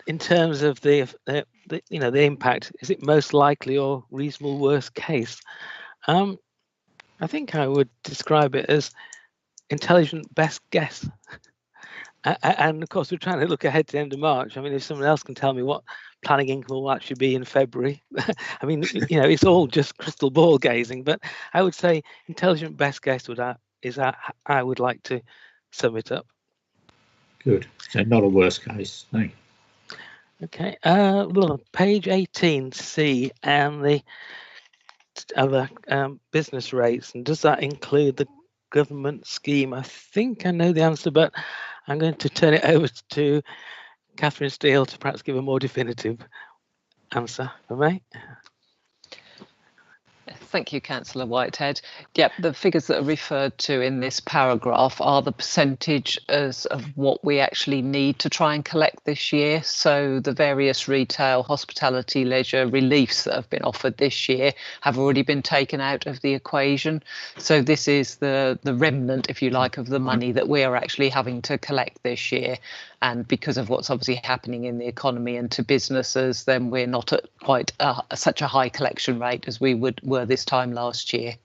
in terms of the impact. Is it most likely or reasonable worst case? I think I would describe it as intelligent best guess. And of course, we're trying to look ahead to the end of March. I mean, if someone else can tell me what planning income will actually be in February, I mean, it's all just crystal ball gazing. But I would say intelligent best guess is I would like to sum it up. Good. So not a worst case. Thank you. Okay. Page 18C and the other business rates, and does that include the government scheme? I think I know the answer, but I'm going to turn it over to Catherine Steele to perhaps give a more definitive answer for me. Thank you, Councillor Whitehead. Yep, the figures that are referred to in this paragraph are the percentages of what we actually need to try and collect this year. So the various retail, hospitality, leisure reliefs that have been offered this year have already been taken out of the equation. So this is the remnant, if you like, of the money that we are actually having to collect this year. And because of what's obviously happening in the economy and to businesses, then we're not at quite such a high collection rate as we were this time last year.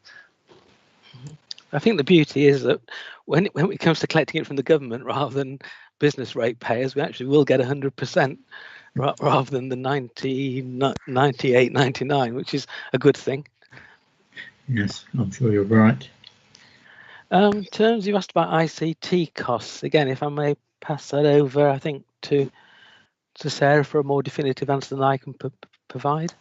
I think the beauty is that when it comes to collecting it from the government rather than business rate payers, we actually will get 100% rather than the 90, 98, 99, which is a good thing. Yes, I'm sure you're right. In terms, you asked about ICT costs. Again, if I may pass that over, I think, to Sarah for a more definitive answer than I can provide.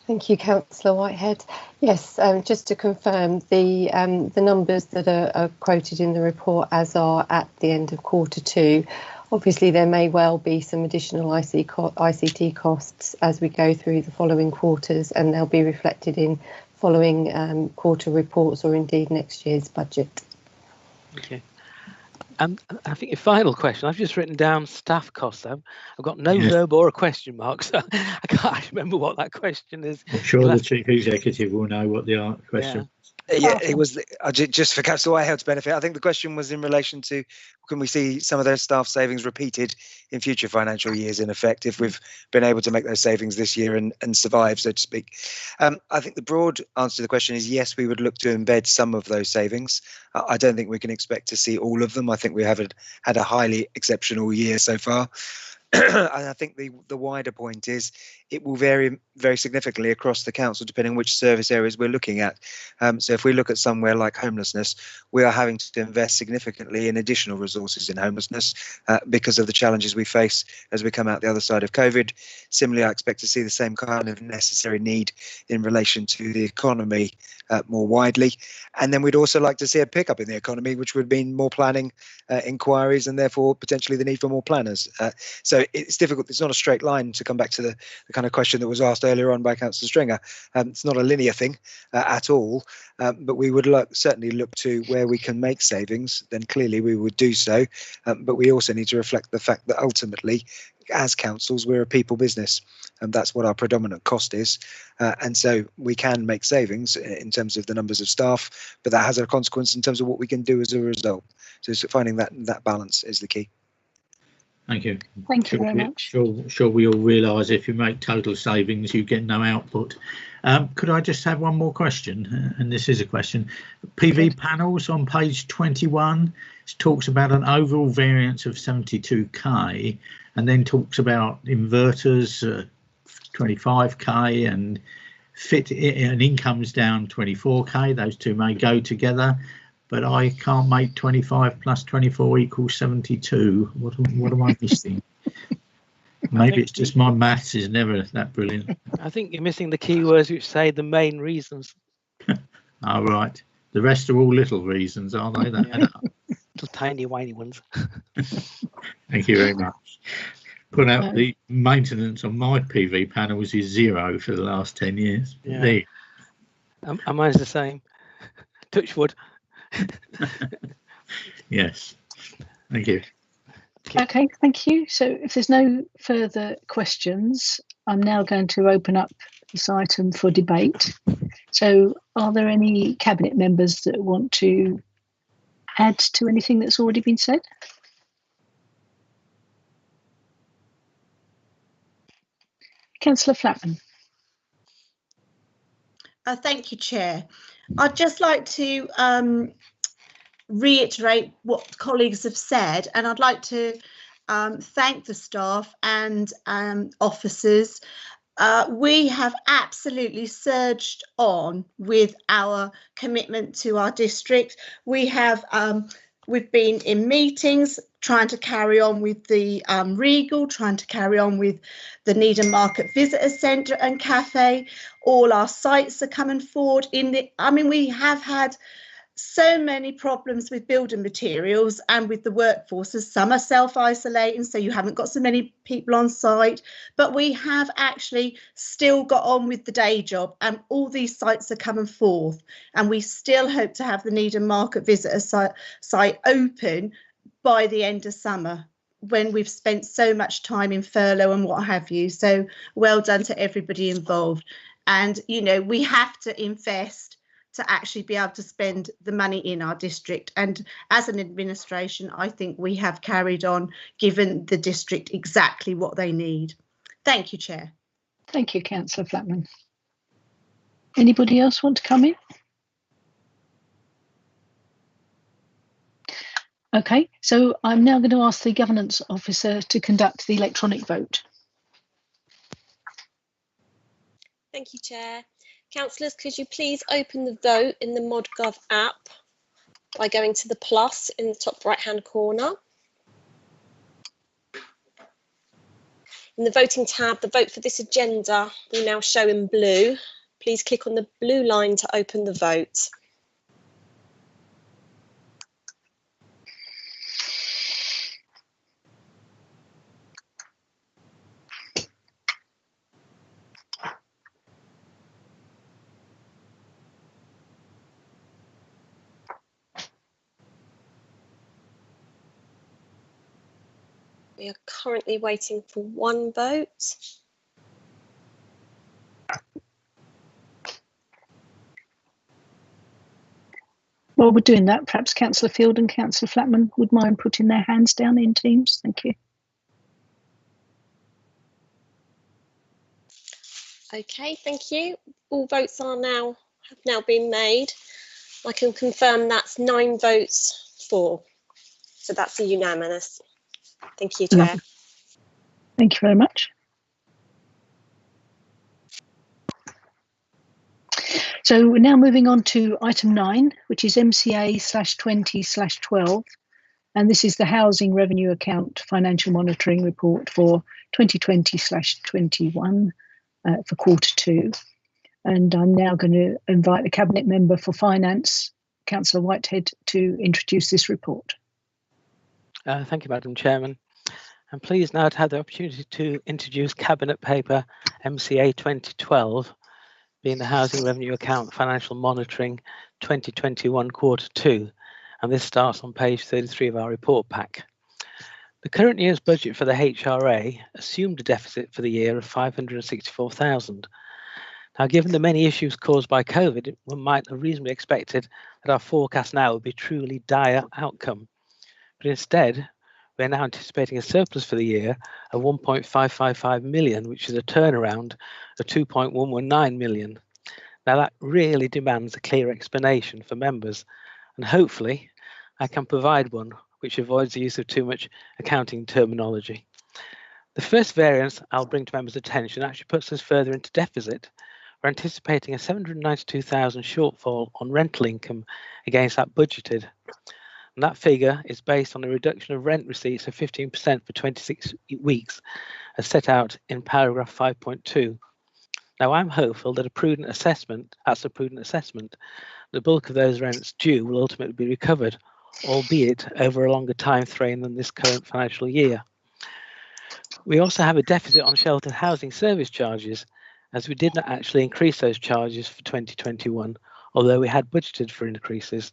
Thank you, Councillor Whitehead. Yes, just to confirm, the numbers that are quoted in the report as are at the end of Q2. Obviously, there may well be some additional ICT costs as we go through the following quarters, and they'll be reflected in following quarter reports or indeed next year's budget. Okay. And I think your final question, I've just written down staff costs. I've got no verb or a question mark, so I can't remember what that question is. I'm sure the Chief Executive will know what the question is. Yeah, it was just for Councillor Whitehead's benefit. I think the question was in relation to, can we see some of those staff savings repeated in future financial years, in effect, if we've been able to make those savings this year and survive, so to speak. I think the broad answer to the question is yes, we would look to embed some of those savings. I don't think we can expect to see all of them. I think we have had a highly exceptional year so far. And I think the wider point is it will vary very significantly across the council depending on which service areas we're looking at. So if we look at somewhere like homelessness, we are having to invest significantly in additional resources in homelessness because of the challenges we face as we come out the other side of COVID. Similarly, I expect to see the same kind of necessary need in relation to the economy more widely. And then we'd also like to see a pickup in the economy, which would mean more planning inquiries and therefore potentially the need for more planners. So it's difficult. It's not a straight line, to come back to the kind of question that was asked earlier on by Councillor Stringer. It's not a linear thing at all, but we would certainly look to where we can make savings, then clearly we would do so. But we also need to reflect the fact that ultimately, as councils, we're a people business, and that's what our predominant cost is. And so we can make savings in terms of the numbers of staff, but that has a consequence in terms of what we can do as a result. So finding that balance is the key. Thank you. Thank you very much. Sure, we all realise if you make total savings, you get no output. Could I just have one more question? And this is a question. PV panels on page 21, it talks about an overall variance of 72k, and then talks about inverters 25k and and income's down 24k. Those two may go together, but I can't make 25 plus 24 equals 72. What am I missing? Maybe it's just my maths is never that brilliant. I think you're missing the keywords which say the main reasons. All right. The rest are all little reasons, are they? Little tiny whiny ones. Thank you very much. Put out the maintenance on my PV panels is 0 for the last 10 years. Yeah. And mine's the same. Touch wood. Yes. Thank you. Okay, thank you. So if there's no further questions, I'm now going to open up this item for debate. So are there any Cabinet members that want to add to anything that's already been said? Councillor Flatman. Thank you, Chair. I'd just like to reiterate what colleagues have said, and I'd like to thank the staff and officers. We have absolutely surged on with our commitment to our district. We've been in meetings trying to carry on with the Regal, trying to carry on with the Needham Market Visitor Centre and Cafe. All our sites are coming forward. We have had so many problems with building materials and with the workforces. Some are self-isolating, so you haven't got so many people on site, but we have actually still got on with the day job, and all these sites are coming forth, and we still hope to have the Needham Market Visitor site open by the end of summer, when we've spent so much time in furlough and what have you. So well done to everybody involved. And we have to invest to actually be able to spend the money in our district. And as an administration, I think we have carried on, given the district exactly what they need. Thank you, Chair. Thank you, Councillor Flatman. Anybody else want to come in? Okay, so I'm now going to ask the Governance Officer to conduct the electronic vote. Thank you, Chair. Councillors, could you please open the vote in the ModGov app by going to the plus in the top right-hand corner. In the voting tab, the vote for this agenda will now show in blue. Please click on the blue line to open the vote. We are currently waiting for one vote. While we're doing that, perhaps Councillor Field and Councillor Flatman would mind putting their hands down in Teams. Thank you. Okay, thank you. All votes have now been made. I can confirm that's 9 votes for. So that's a unanimous. Thank you, Chair. Thank you very much. So we're now moving on to item 9, which is MCA/20/12. And this is the Housing Revenue Account Financial Monitoring Report for 2020/21 for quarter 2. And I'm now going to invite the Cabinet Member for Finance, Councillor Whitehead, to introduce this report. Thank you, Madam Chairman. I'm pleased now to have the opportunity to introduce Cabinet Paper MCA 2012, being the Housing Revenue Account Financial Monitoring 2021 quarter 2. And this starts on page 33 of our report pack. The current year's budget for the HRA assumed a deficit for the year of 564,000. Now, given the many issues caused by COVID, one might have reasonably expected that our forecast now would be a truly dire outcome. But instead, we're now anticipating a surplus for the year of 1.555 million, which is a turnaround of 2.119 million. Now, that really demands a clear explanation for members, and hopefully I can provide one which avoids the use of too much accounting terminology. The first variance I'll bring to members' attention actually puts us further into deficit. We're anticipating a 792,000 shortfall on rental income against that budgeted. And that figure is based on a reduction of rent receipts of 15% for 26 weeks, as set out in paragraph 5.2. Now, I'm hopeful that that's a prudent assessment, the bulk of those rents due will ultimately be recovered, albeit over a longer time frame than this current financial year. We also have a deficit on sheltered housing service charges, as we did not actually increase those charges for 2021, although we had budgeted for increases.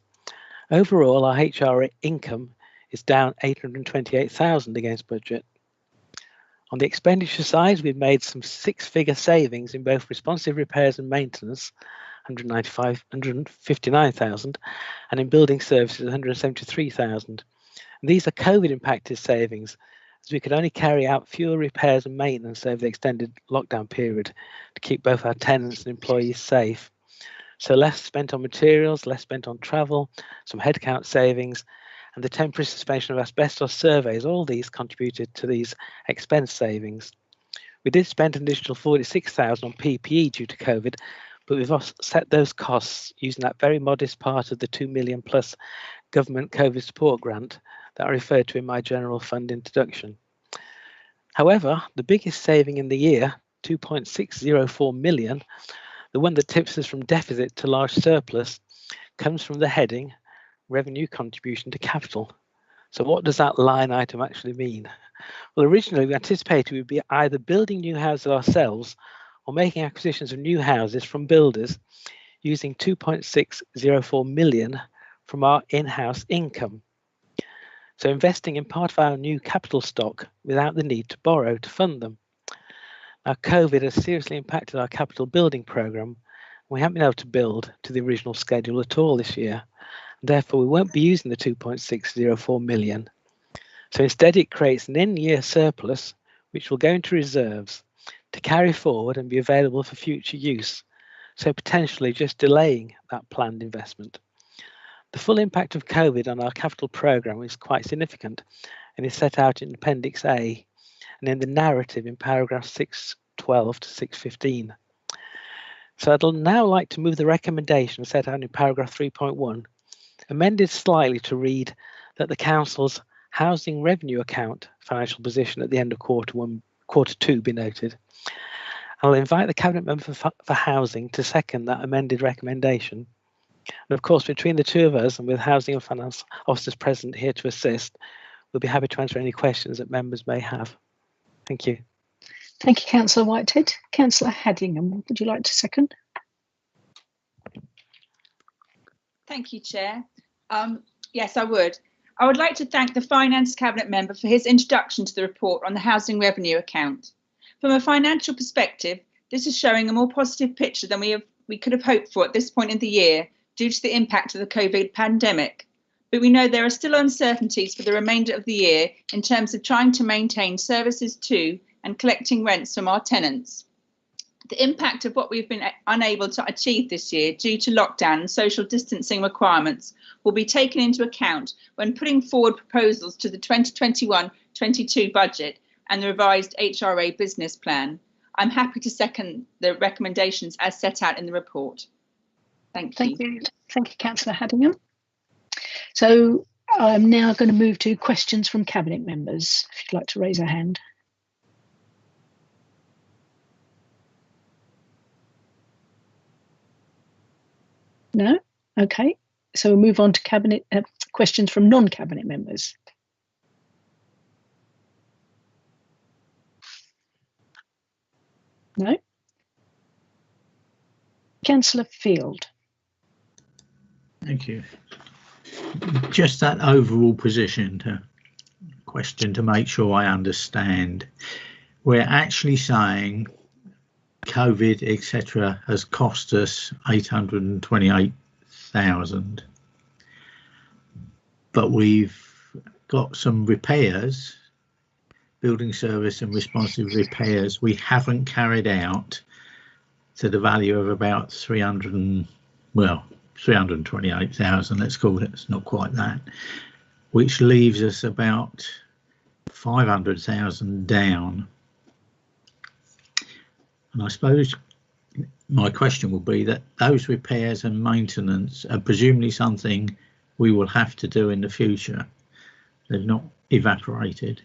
Overall, our HR income is down 828,000 against budget. On the expenditure side, we've made some 6-figure savings in both responsive repairs and maintenance, 159,000, and in building services, 173,000. These are COVID-impacted savings, as we could only carry out fewer repairs and maintenance over the extended lockdown period to keep both our tenants and employees safe. So less spent on materials, less spent on travel, some headcount savings, and the temporary suspension of asbestos surveys, all these contributed to these expense savings. We did spend an additional 46,000 on PPE due to COVID, but we've offset those costs using that very modest part of the 2 million plus government COVID support grant that I referred to in my general fund introduction. However, the biggest saving in the year, 2.604 million, the one that tips us from deficit to large surplus, comes from the heading Revenue Contribution to Capital. So what does that line item actually mean? Well, originally we anticipated we'd be either building new houses ourselves or making acquisitions of new houses from builders using 2.604 million from our in-house income. So investing in part of our new capital stock without the need to borrow to fund them. Now, COVID has seriously impacted our capital building programme. We haven't been able to build to the original schedule at all this year. Therefore, we won't be using the 2.604 million. So instead, it creates an in-year surplus, which will go into reserves to carry forward and be available for future use. So potentially just delaying that planned investment. The full impact of COVID on our capital programme is quite significant and is set out in Appendix A and in the narrative in paragraph 612 to 615. So I'd now like to move the recommendation set out in paragraph 3.1, amended slightly to read that the Council's housing revenue account financial position at the end of quarter two be noted. I'll invite the Cabinet Member for Housing to second that amended recommendation. And of course, between the two of us and with Housing and Finance officers present here to assist, we'll be happy to answer any questions that members may have. Thank you. Thank you, Councillor Whitehead. Councillor Haddingham, would you like to second? Thank you, Chair. Yes, I would. I would like to thank the Finance Cabinet Member for his introduction to the report on the Housing Revenue Account. From a financial perspective, this is showing a more positive picture than we could have hoped for at this point in the year due to the impact of the COVID pandemic. But we know there are still uncertainties for the remainder of the year in terms of trying to maintain services to and collecting rents from our tenants. The impact of what we've been unable to achieve this year due to lockdown and social distancing requirements will be taken into account when putting forward proposals to the 2021-22 budget and the revised HRA business plan. I'm happy to second the recommendations as set out in the report. Thank you. Thank you, Councillor Haddingham. So I'm now going to move to questions from Cabinet members, if you'd like to raise a hand. No? Okay. So we'll move on to Cabinet questions from non-Cabinet members. No? Councillor Field. Thank you. Just that overall question to make sure I understand. We're actually saying COVID, etc., has cost us 828,000, but we've got some repairs, building service and responsive repairs we haven't carried out to the value of about 328,000, let's call it. It's not quite that, which leaves us about 500,000 down. And I suppose my question will be that those repairs and maintenance are presumably something we will have to do in the future. They've not evaporated.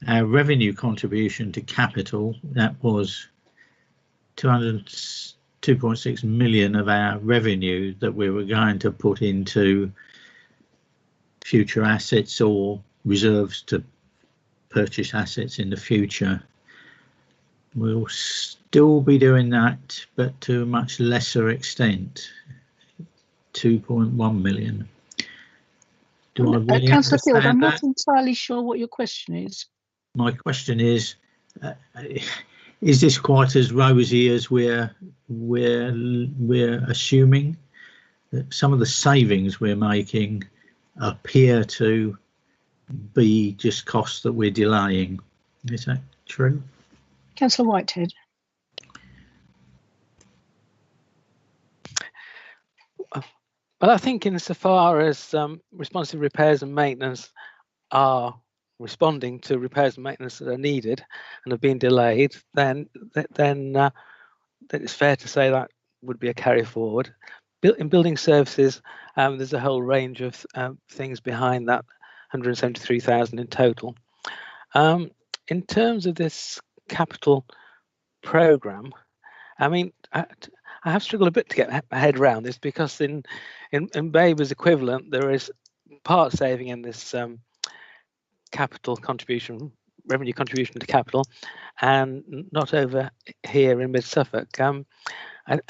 Our revenue contribution to capital, that was 2.6 million of our revenue that we were going to put into future assets or reserves to purchase assets in the future. We'll still be doing that, but to a much lesser extent, 2.1 million. Do I really Councillor Field, I'm understand not entirely sure what your question is. My question is this quite as rosy as we're assuming? That some of the savings we're making appear to be just costs that we're delaying. Is that true? Councillor Whitehead. Well, I think insofar as responsive repairs and maintenance are responding to repairs and maintenance that are needed and have been delayed, then it's fair to say that would be a carry forward. In building services, there's a whole range of things behind that 173,000 in total. In terms of this capital programme, I mean, I have struggled a bit to get my head around this, because in Baber's equivalent there is part saving in this capital contribution, revenue contribution to capital, and not over here in Mid Suffolk.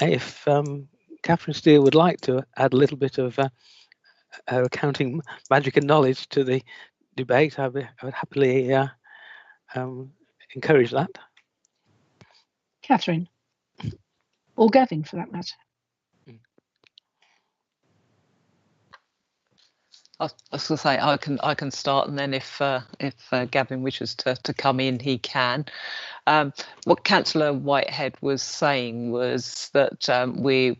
If Catherine Steele would like to add a little bit of her accounting magic and knowledge to the debate, I would happily encourage that. Catherine, or Gavin for that matter. I was going to say I can start, and then if Gavin wishes to come in, he can. What Councillor Whitehead was saying was that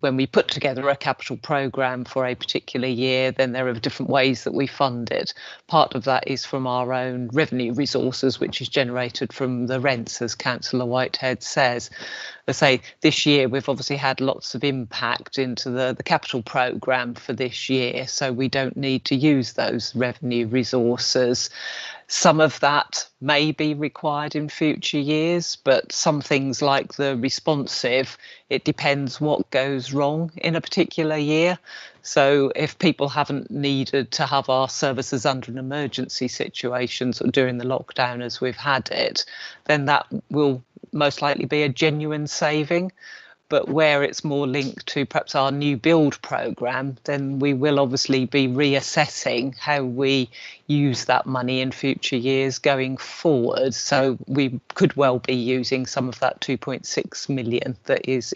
when we put together a capital programme for a particular year, then there are different ways that we fund it. Part of that is from our own revenue resources, which is generated from the rents, as Councillor Whitehead says. I say this year we've obviously had lots of impact into the capital programme for this year, so we don't need to use those revenue resources. Some of that may be required in future years, but some things like the responsive, it depends what goes wrong in a particular year. So if people haven't needed to have our services under an emergency situation sort of during the lockdown as we've had it, then that will most likely be a genuine saving. But where it's more linked to perhaps our new build programme, then we will obviously be reassessing how we use that money in future years going forward. So we could well be using some of that 2.6 million that is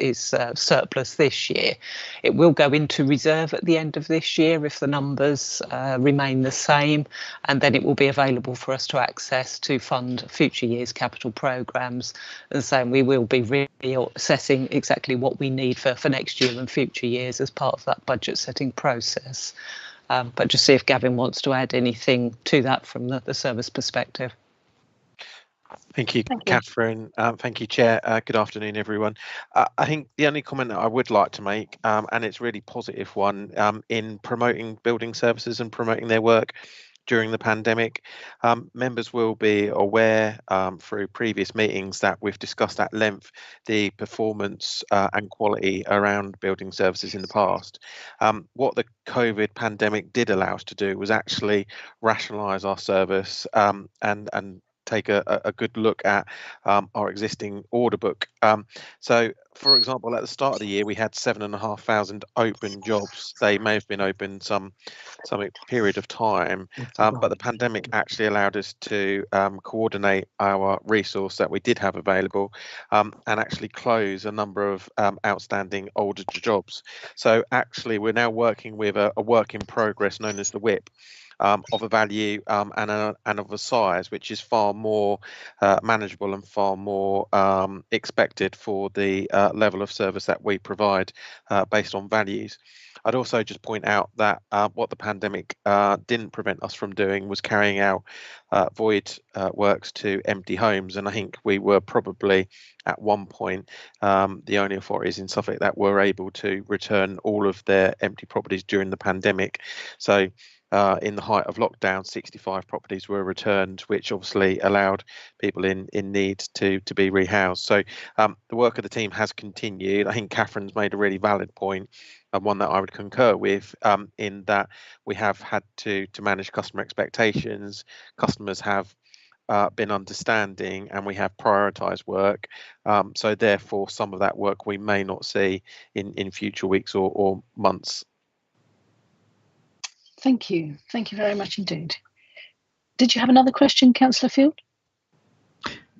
surplus this year. It will go into reserve at the end of this year if the numbers remain the same, and then it will be available for us to access to fund future years' capital programmes. And so we will be reassessing exactly what we need for next year and future years as part of that budget setting process. But just see if Gavin wants to add anything to that from the service perspective. Thank you, Catherine. Thank you, Chair. Good afternoon, everyone. I think the only comment that I would like to make, and it's a really positive one, in promoting building services and promoting their work during the pandemic, members will be aware through previous meetings that we've discussed at length the performance and quality around building services in the past. What the COVID pandemic did allow us to do was actually rationalise our service and take a good look at our existing order book. So, for example, at the start of the year, we had 7,500 open jobs. They may have been open some period of time, but the pandemic actually allowed us to coordinate our resource that we did have available and actually close a number of outstanding older jobs. So actually, we're now working with a work in progress known as the WIP. Of a value and of a size which is far more manageable and far more expected for the level of service that we provide based on values. I'd also just point out that what the pandemic didn't prevent us from doing was carrying out void works to empty homes, and I think we were probably at one point the only authorities in Suffolk that were able to return all of their empty properties during the pandemic. So in the height of lockdown, 65 properties were returned, which obviously allowed people in need to be rehoused. So the work of the team has continued. I think Catherine's made a really valid point, and one that I would concur with, in that we have had to manage customer expectations. Customers have been understanding, and we have prioritised work. So therefore, some of that work we may not see in future weeks or months. Thank you. Thank you very much indeed. Did you have another question, Councillor Field?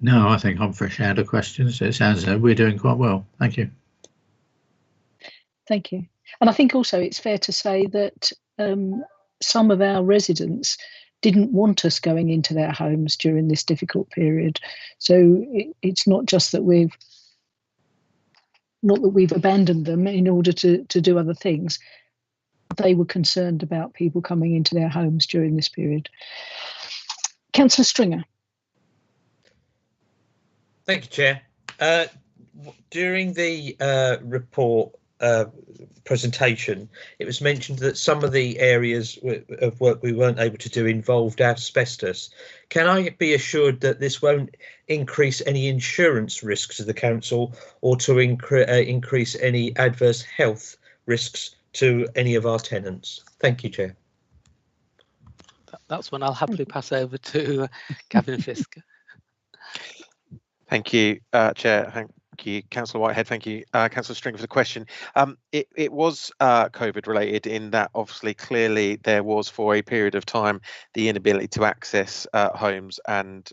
No, I think I'm fresh out of questions. It sounds as though we're doing quite well. Thank you. Thank you. And I think also it's fair to say that some of our residents didn't want us going into their homes during this difficult period. So it's not just that we've abandoned them in order to do other things. They were concerned about people coming into their homes during this period. Councillor Stringer. Thank you, Chair. During the report presentation, it was mentioned that some of the areas of work we weren't able to do involved asbestos. Can I be assured that this won't increase any insurance risks to the council or to increase any adverse health risks to any of our tenants? Thank you, Chair. That's one I'll happily pass over to Gavin Fisk. Thank you, Chair. Thank you, Councillor Whitehead. Thank you, Councillor Stringer, for the question. It was COVID related in that obviously clearly there was for a period of time the inability to access homes and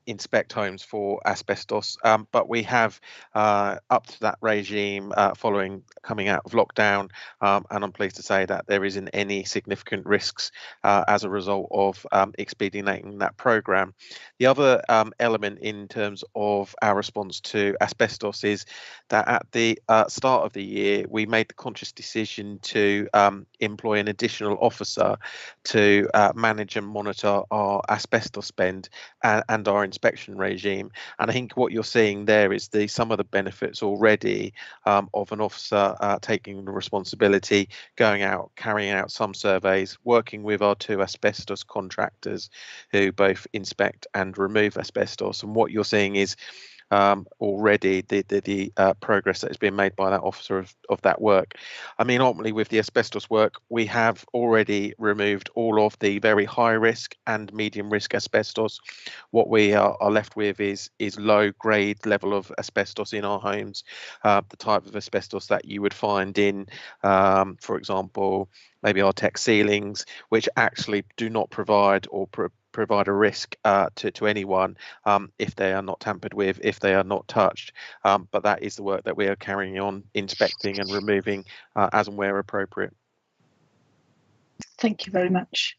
inspect homes for asbestos, but we have up to that regime following coming out of lockdown, and I'm pleased to say that there isn't any significant risks as a result of expediting that programme. The other element in terms of our response to asbestos is that at the start of the year we made the conscious decision to employ an additional officer to manage and monitor our asbestos spend and our inspection regime. And I think what you're seeing there is some of the benefits already of an officer taking the responsibility, going out, carrying out some surveys, working with our 2 asbestos contractors who both inspect and remove asbestos. And what you're seeing is already the progress that has been made by that officer of that work. I mean, ultimately with the asbestos work, we have already removed all of the very high risk and medium risk asbestos. What we are left with is low grade level of asbestos in our homes, the type of asbestos that you would find in, for example, maybe our tech ceilings, which actually do not provide or provide a risk to anyone if they are not tampered with, if they are not touched. But that is the work that we are carrying on, inspecting and removing as and where appropriate. Thank you very much.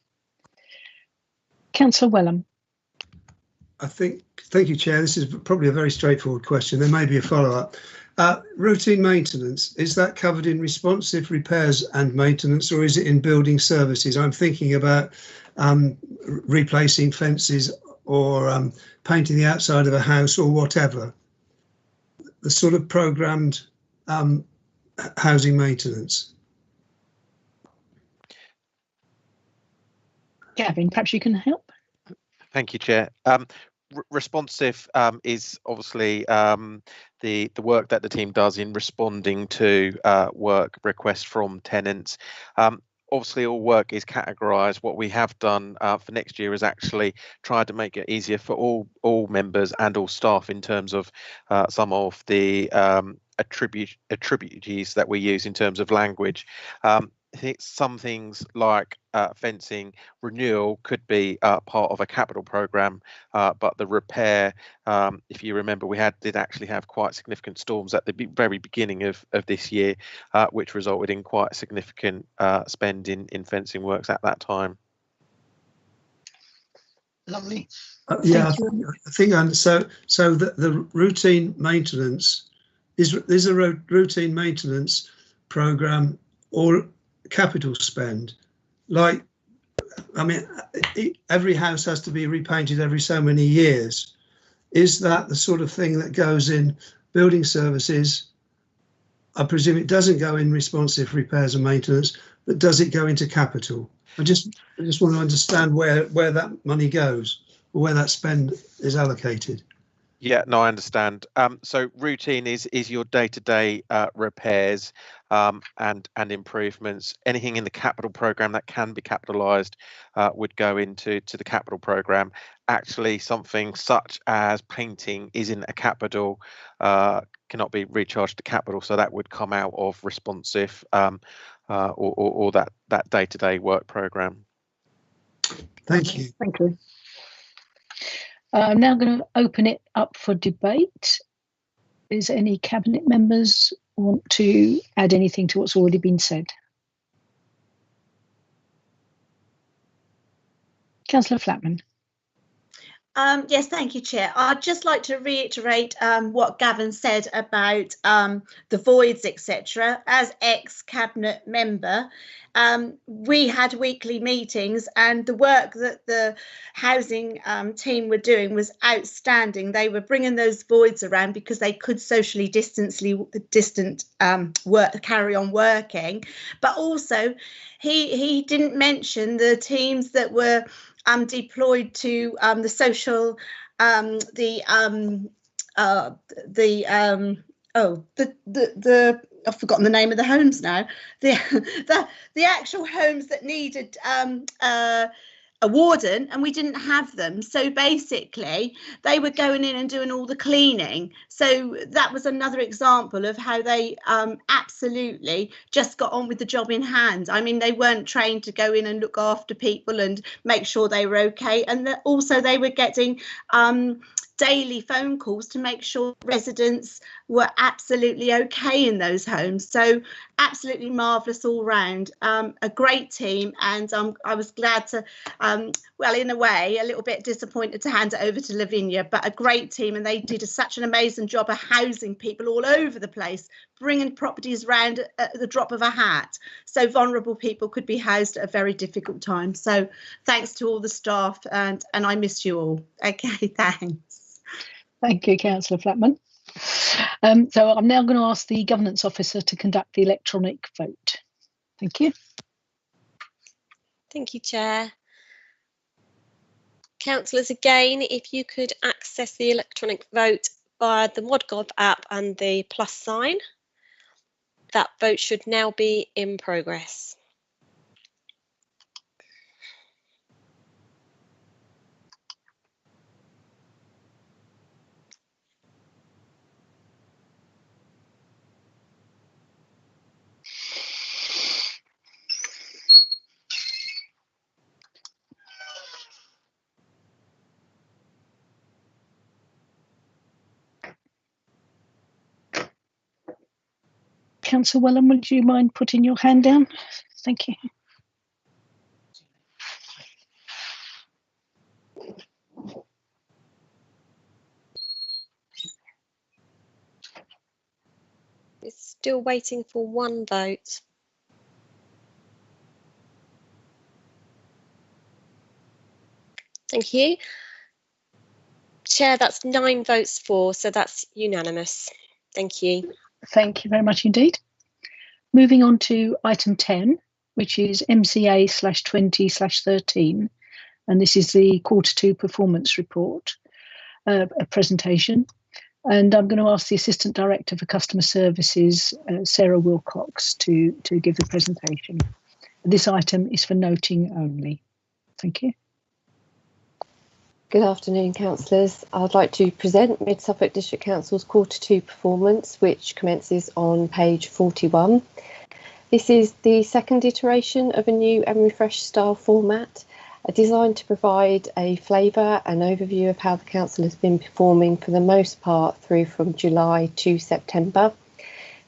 Councillor Wellham. Thank you, Chair. This is probably a very straightforward question. There may be a follow-up. Routine maintenance, is that covered in responsive repairs and maintenance, or is it in building services? I'm thinking about replacing fences or painting the outside of a house or whatever. The sort of programmed housing maintenance. Gavin, perhaps you can help. Thank you, Chair. Responsive is obviously the work that the team does in responding to work requests from tenants. Obviously, all work is categorised. What we have done for next year is actually tried to make it easier for all members and all staff in terms of some of the attributes that we use in terms of language. Some things like fencing renewal could be part of a capital program, but the repair, if you remember, we did actually have quite significant storms at the very beginning of this year, which resulted in quite a significant spend in fencing works at that time. Lovely. Yeah, I think so the routine maintenance is a routine maintenance program or capital spend. Like, I mean, every house has to be repainted every so many years. Is that the sort of thing that goes in building services? I presume it doesn't go in responsive repairs and maintenance, but does it go into capital? I just want to understand where that money goes, or where that spend is allocated. Yeah, no, I understand. So routine is your day-to-day repairs and improvements. Anything in the capital program that can be capitalised would go into the capital program. Actually, something such as painting isn't a capital, cannot be recharged to capital, so that would come out of responsive or that day-to-day work program. Thank you. Thank you. I'm now going to open it up for debate. Is any cabinet members want to add anything to what's already been said? Councillor Flatman. Yes, thank you, Chair. I'd just like to reiterate what Gavin said about the voids, etc. As ex-cabinet member, we had weekly meetings, and the work that the housing team were doing was outstanding. They were bringing those voids around because they could socially carry on working. But also, he didn't mention the teams that were deployed to the social, I've forgotten the name of the homes now. The actual homes that needed a warden, and we didn't have them. So basically, they were going in and doing all the cleaning. So that was another example of how they absolutely just got on with the job in hand. I mean, they weren't trained to go in and look after people and make sure they were okay. And also they were getting daily phone calls to make sure residents were absolutely okay in those homes. So absolutely marvellous all round, a great team, and I was glad to, well, in a way, a little bit disappointed to hand it over to Lavinia, but a great team, and they did such an amazing job of housing people all over the place, bringing properties round at the drop of a hat, so vulnerable people could be housed at a very difficult time. So thanks to all the staff, and I miss you all. Okay, thanks. Thank you, Councillor Flatman. So I'm now going to ask the Governance Officer to conduct the electronic vote. Thank you. Thank you, Chair. Councillors, again, if you could access the electronic vote via the ModGov app and the plus sign, that vote should now be in progress. Councillor Wellham, would you mind putting your hand down? Thank you. It's still waiting for one vote. Thank you. Chair, that's 9 votes for, so that's unanimous. Thank you. Thank you very much indeed. Moving on to item 10, which is MCA/20/13, and this is the Q2 performance report, a presentation. And I'm going to ask the Assistant Director for Customer Services, Sarah Wilcox, to give the presentation. This item is for noting only. Thank you. Good afternoon, councillors. I'd like to present Mid Suffolk District Council's Q2 performance, which commences on page 41. This is the second iteration of a new and refreshed style format, designed to provide a flavour and overview of how the council has been performing for the most part through from July to September.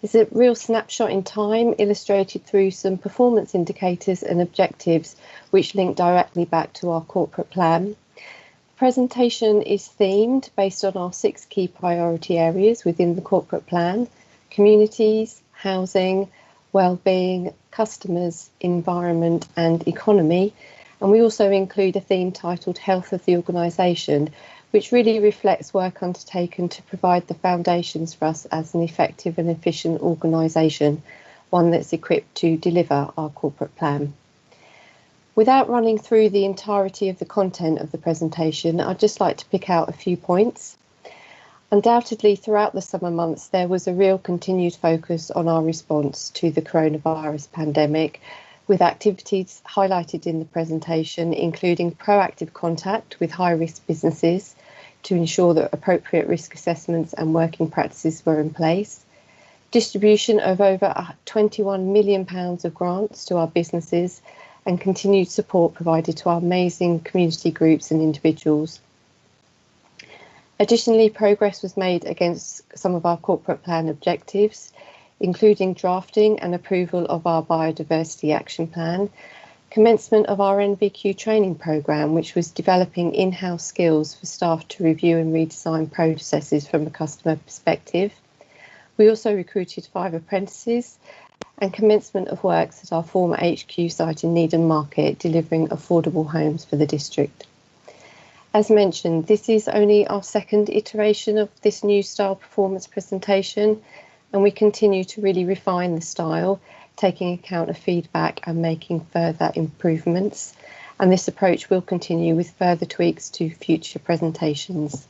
It's a real snapshot in time, illustrated through some performance indicators and objectives which link directly back to our corporate plan. The presentation is themed based on our 6 key priority areas within the corporate plan: communities, housing, wellbeing, customers, environment and economy. And we also include a theme titled Health of the Organisation, which really reflects work undertaken to provide the foundations for us as an effective and efficient organisation, one that's equipped to deliver our corporate plan. Without running through the entirety of the content of the presentation, I'd just like to pick out a few points. Undoubtedly, throughout the summer months, there was a real continued focus on our response to the coronavirus pandemic, with activities highlighted in the presentation, including proactive contact with high-risk businesses to ensure that appropriate risk assessments and working practices were in place, distribution of over £21 million of grants to our businesses, and continued support provided to our amazing community groups and individuals. Additionally, progress was made against some of our corporate plan objectives, including drafting and approval of our biodiversity action plan, commencement of our NVQ training programme, which was developing in-house skills for staff to review and redesign processes from a customer perspective. We also recruited 5 apprentices, and commencement of works at our former HQ site in Needham Market, delivering affordable homes for the district. As mentioned, this is only our second iteration of this new style performance presentation, and we continue to really refine the style, taking account of feedback and making further improvements. And this approach will continue with further tweaks to future presentations.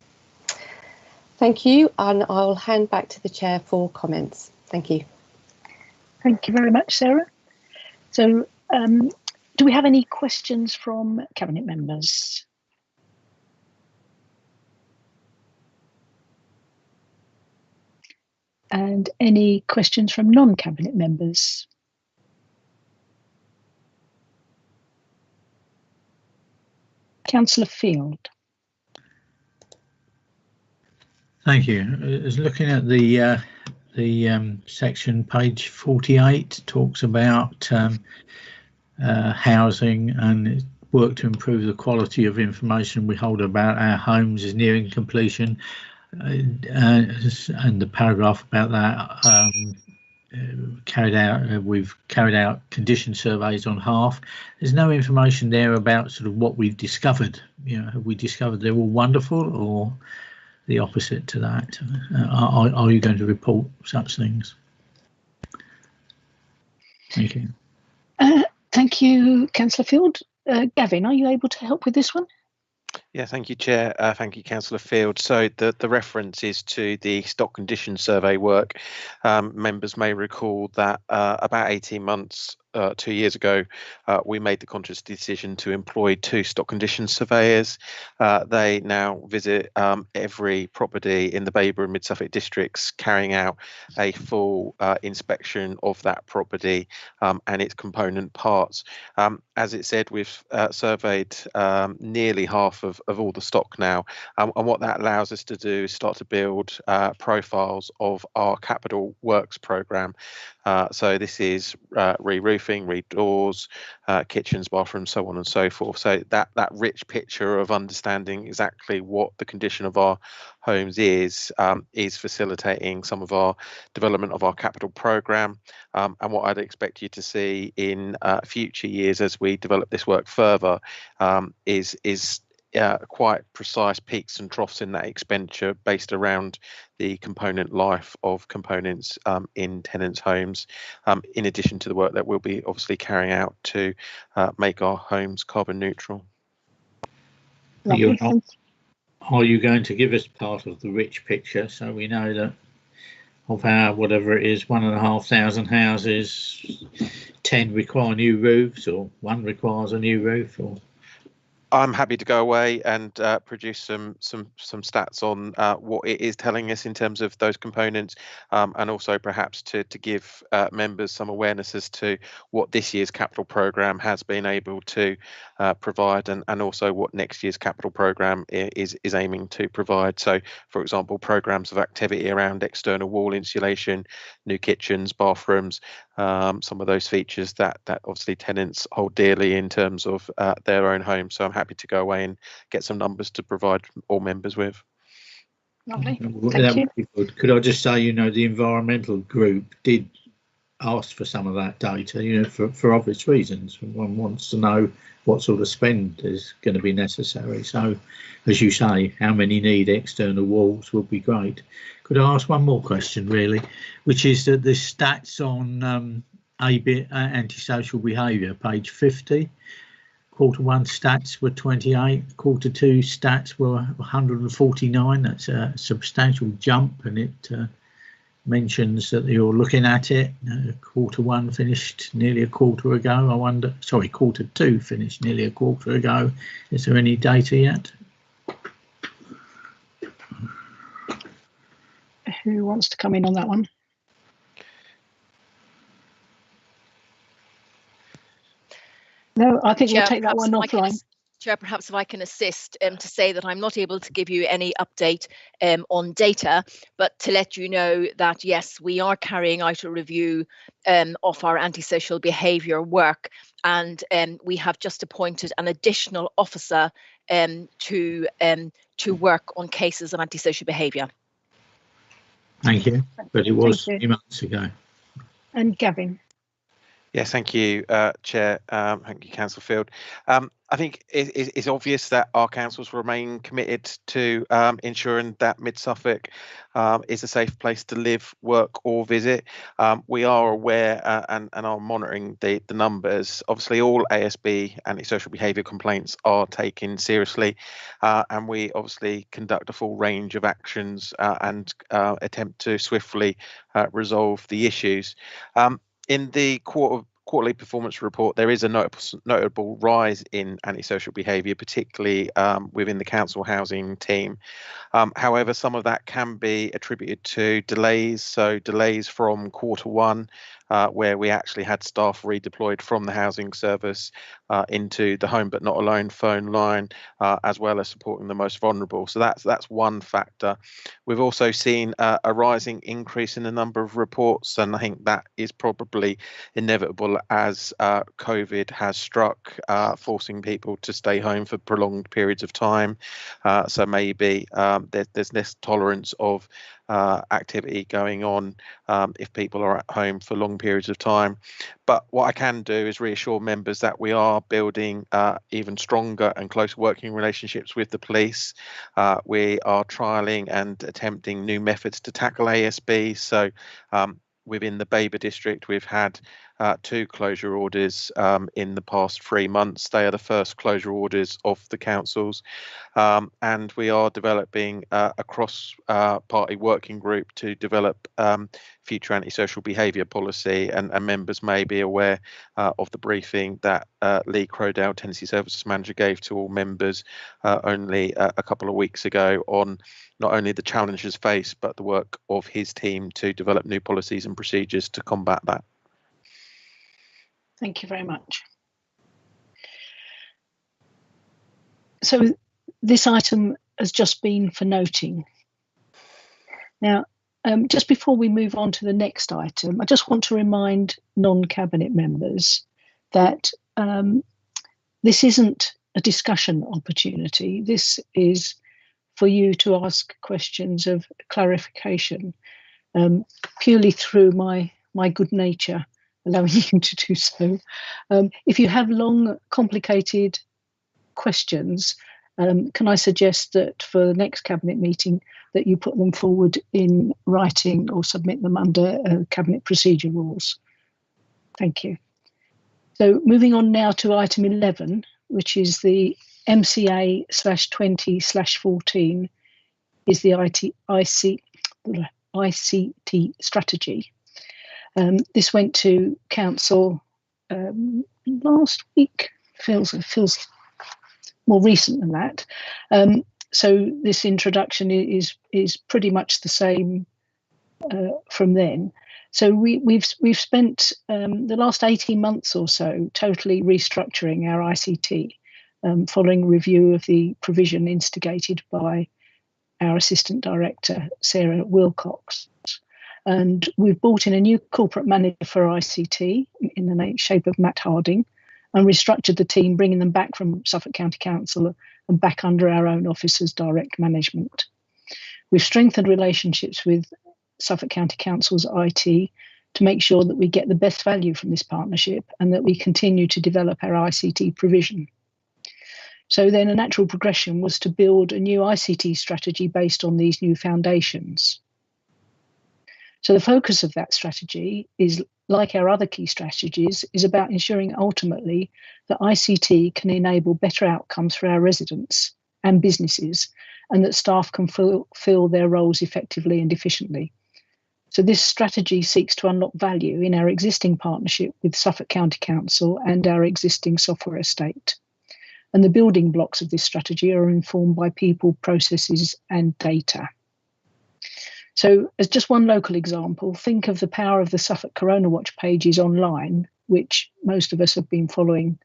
Thank you, and I'll hand back to the Chair for comments. Thank you. Thank you very much, Sarah. So, do we have any questions from Cabinet members? And any questions from non-Cabinet members? Councillor Field. Thank you. I was looking at the section, page 48, talks about housing and work to improve the quality of information we hold about our homes is nearing completion. And the paragraph about that, we've carried out condition surveys on half. There's no information there about sort of what we've discovered. You know, have we discovered they're all wonderful, or the opposite to that? Are you going to report such things? Thank you. Thank you, Councillor Field. Gavin, are you able to help with this one? Yeah, thank you, Chair. Thank you, Councillor Field. So the reference is to the stock condition survey work. Members may recall that about 18 months, 2 years ago, we made the conscious decision to employ 2 stock condition surveyors. They now visit every property in the Neighbourhood and Mid Suffolk districts, carrying out a full inspection of that property and its component parts. As it said, we've surveyed nearly half of all the stock now, and what that allows us to do is start to build profiles of our capital works programme. So this is re-roofing, re-doors, kitchens, bathrooms, so on and so forth. So that rich picture of understanding exactly what the condition of our homes is facilitating some of our development of our capital programme. And what I'd expect you to see in future years as we develop this work further is quite precise peaks and troughs in that expenditure based around the component life of components in tenants' homes, in addition to the work that we'll be obviously carrying out to make our homes carbon neutral. Are you going to give us part of the rich picture so we know that of our, whatever it is, 1,500 houses, 10 require new roofs, or 1 requires a new roof? Or I'm happy to go away and produce some stats on what it is telling us in terms of those components, and also perhaps to give members some awareness as to what this year's capital programme has been able to provide, and also what next year's capital programme is aiming to provide. So, for example, programmes of activity around external wall insulation, new kitchens, bathrooms, some of those features that obviously tenants hold dearly in terms of their own homes. So I'm happy to go away and get some numbers to provide all members with. Lovely. That would be good. Could I just say, you know, the environmental group did ask for some of that data, you know, for obvious reasons. One wants to know what sort of spend is going to be necessary. So, as you say, how many need external walls would be great. Could I ask one more question, really, which is that the stats on antisocial behaviour, page 50, Q1 stats were 28, Q2 stats were 149. That's a substantial jump, and it mentions that you're looking at it. Q1 finished nearly a quarter ago. I wonder, sorry, Q2 finished nearly a quarter ago. Is there any data yet? Who wants to come in on that one? No, I think we'll take that one offline. Chair, perhaps if I can assist to say that I'm not able to give you any update on data, but to let you know that, yes, we are carrying out a review of our antisocial behaviour work, and we have just appointed an additional officer to work on cases of antisocial behaviour. Thank you, but it was 3 months ago. And Gavin. Yes, thank you, Chair. Thank you, Councillor Field. I think it's obvious that our councils remain committed to ensuring that Mid Suffolk is a safe place to live, work or visit. We are aware and are monitoring the numbers. Obviously, all ASB antisocial behaviour complaints are taken seriously, and we obviously conduct a full range of actions and attempt to swiftly resolve the issues. In the quarterly performance report, there is a notable rise in antisocial behaviour, particularly within the council housing team. However, some of that can be attributed to delays. So delays from Q1, where we actually had staff redeployed from the housing service into the Home But Not Alone phone line, as well as supporting the most vulnerable. So that's one factor. We've also seen a rising increase in the number of reports, and I think that is probably inevitable as COVID has struck, forcing people to stay home for prolonged periods of time. So maybe there's less tolerance of activity going on if people are at home for long periods of time. But what I can do is reassure members that we are building even stronger and closer working relationships with the police. We are trialling and attempting new methods to tackle ASB. So within the Baber district, we've had 2 closure orders in the past 3 months. They are the first closure orders of the councils, and we are developing a cross-party working group to develop future antisocial behaviour policy, and members may be aware of the briefing that Lee Crowdale, Tenancy Services Manager, gave to all members only a couple of weeks ago on not only the challenges faced, but the work of his team to develop new policies and procedures to combat that. Thank you very much. So this item has just been for noting. Now, just before we move on to the next item, I just want to remind non-cabinet members that this isn't a discussion opportunity. This is for you to ask questions of clarification, purely through my good nature, allowing you to do so. If you have long, complicated questions, Can I suggest that for the next Cabinet meeting that you put them forward in writing or submit them under Cabinet procedure rules? Thank you. So moving on now to item 11, which is the MCA/20/14 is the ICT strategy. This went to Council last week. Feels more recent than that. So this introduction is pretty much the same from then. So we've spent the last 18 months or so totally restructuring our ICT, following review of the provision instigated by our Assistant Director, Sarah Wilcox. And we've brought in a new corporate manager for ICT in the shape of Matt Harding, and restructured the team, bringing them back from Suffolk County Council and back under our own office's direct management. We've strengthened relationships with Suffolk County Council's IT to make sure that we get the best value from this partnership and that we continue to develop our ICT provision. So then a natural progression was to build a new ICT strategy based on these new foundations. So the focus of that strategy is, like our other key strategies, is about ensuring ultimately that ICT can enable better outcomes for our residents and businesses, and that staff can fulfill their roles effectively and efficiently. So this strategy seeks to unlock value in our existing partnership with Suffolk County Council and our existing software estate. And the building blocks of this strategy are informed by people, processes, and data. So as just one local example, think of the power of the Suffolk Corona Watch pages online, which most of us have been following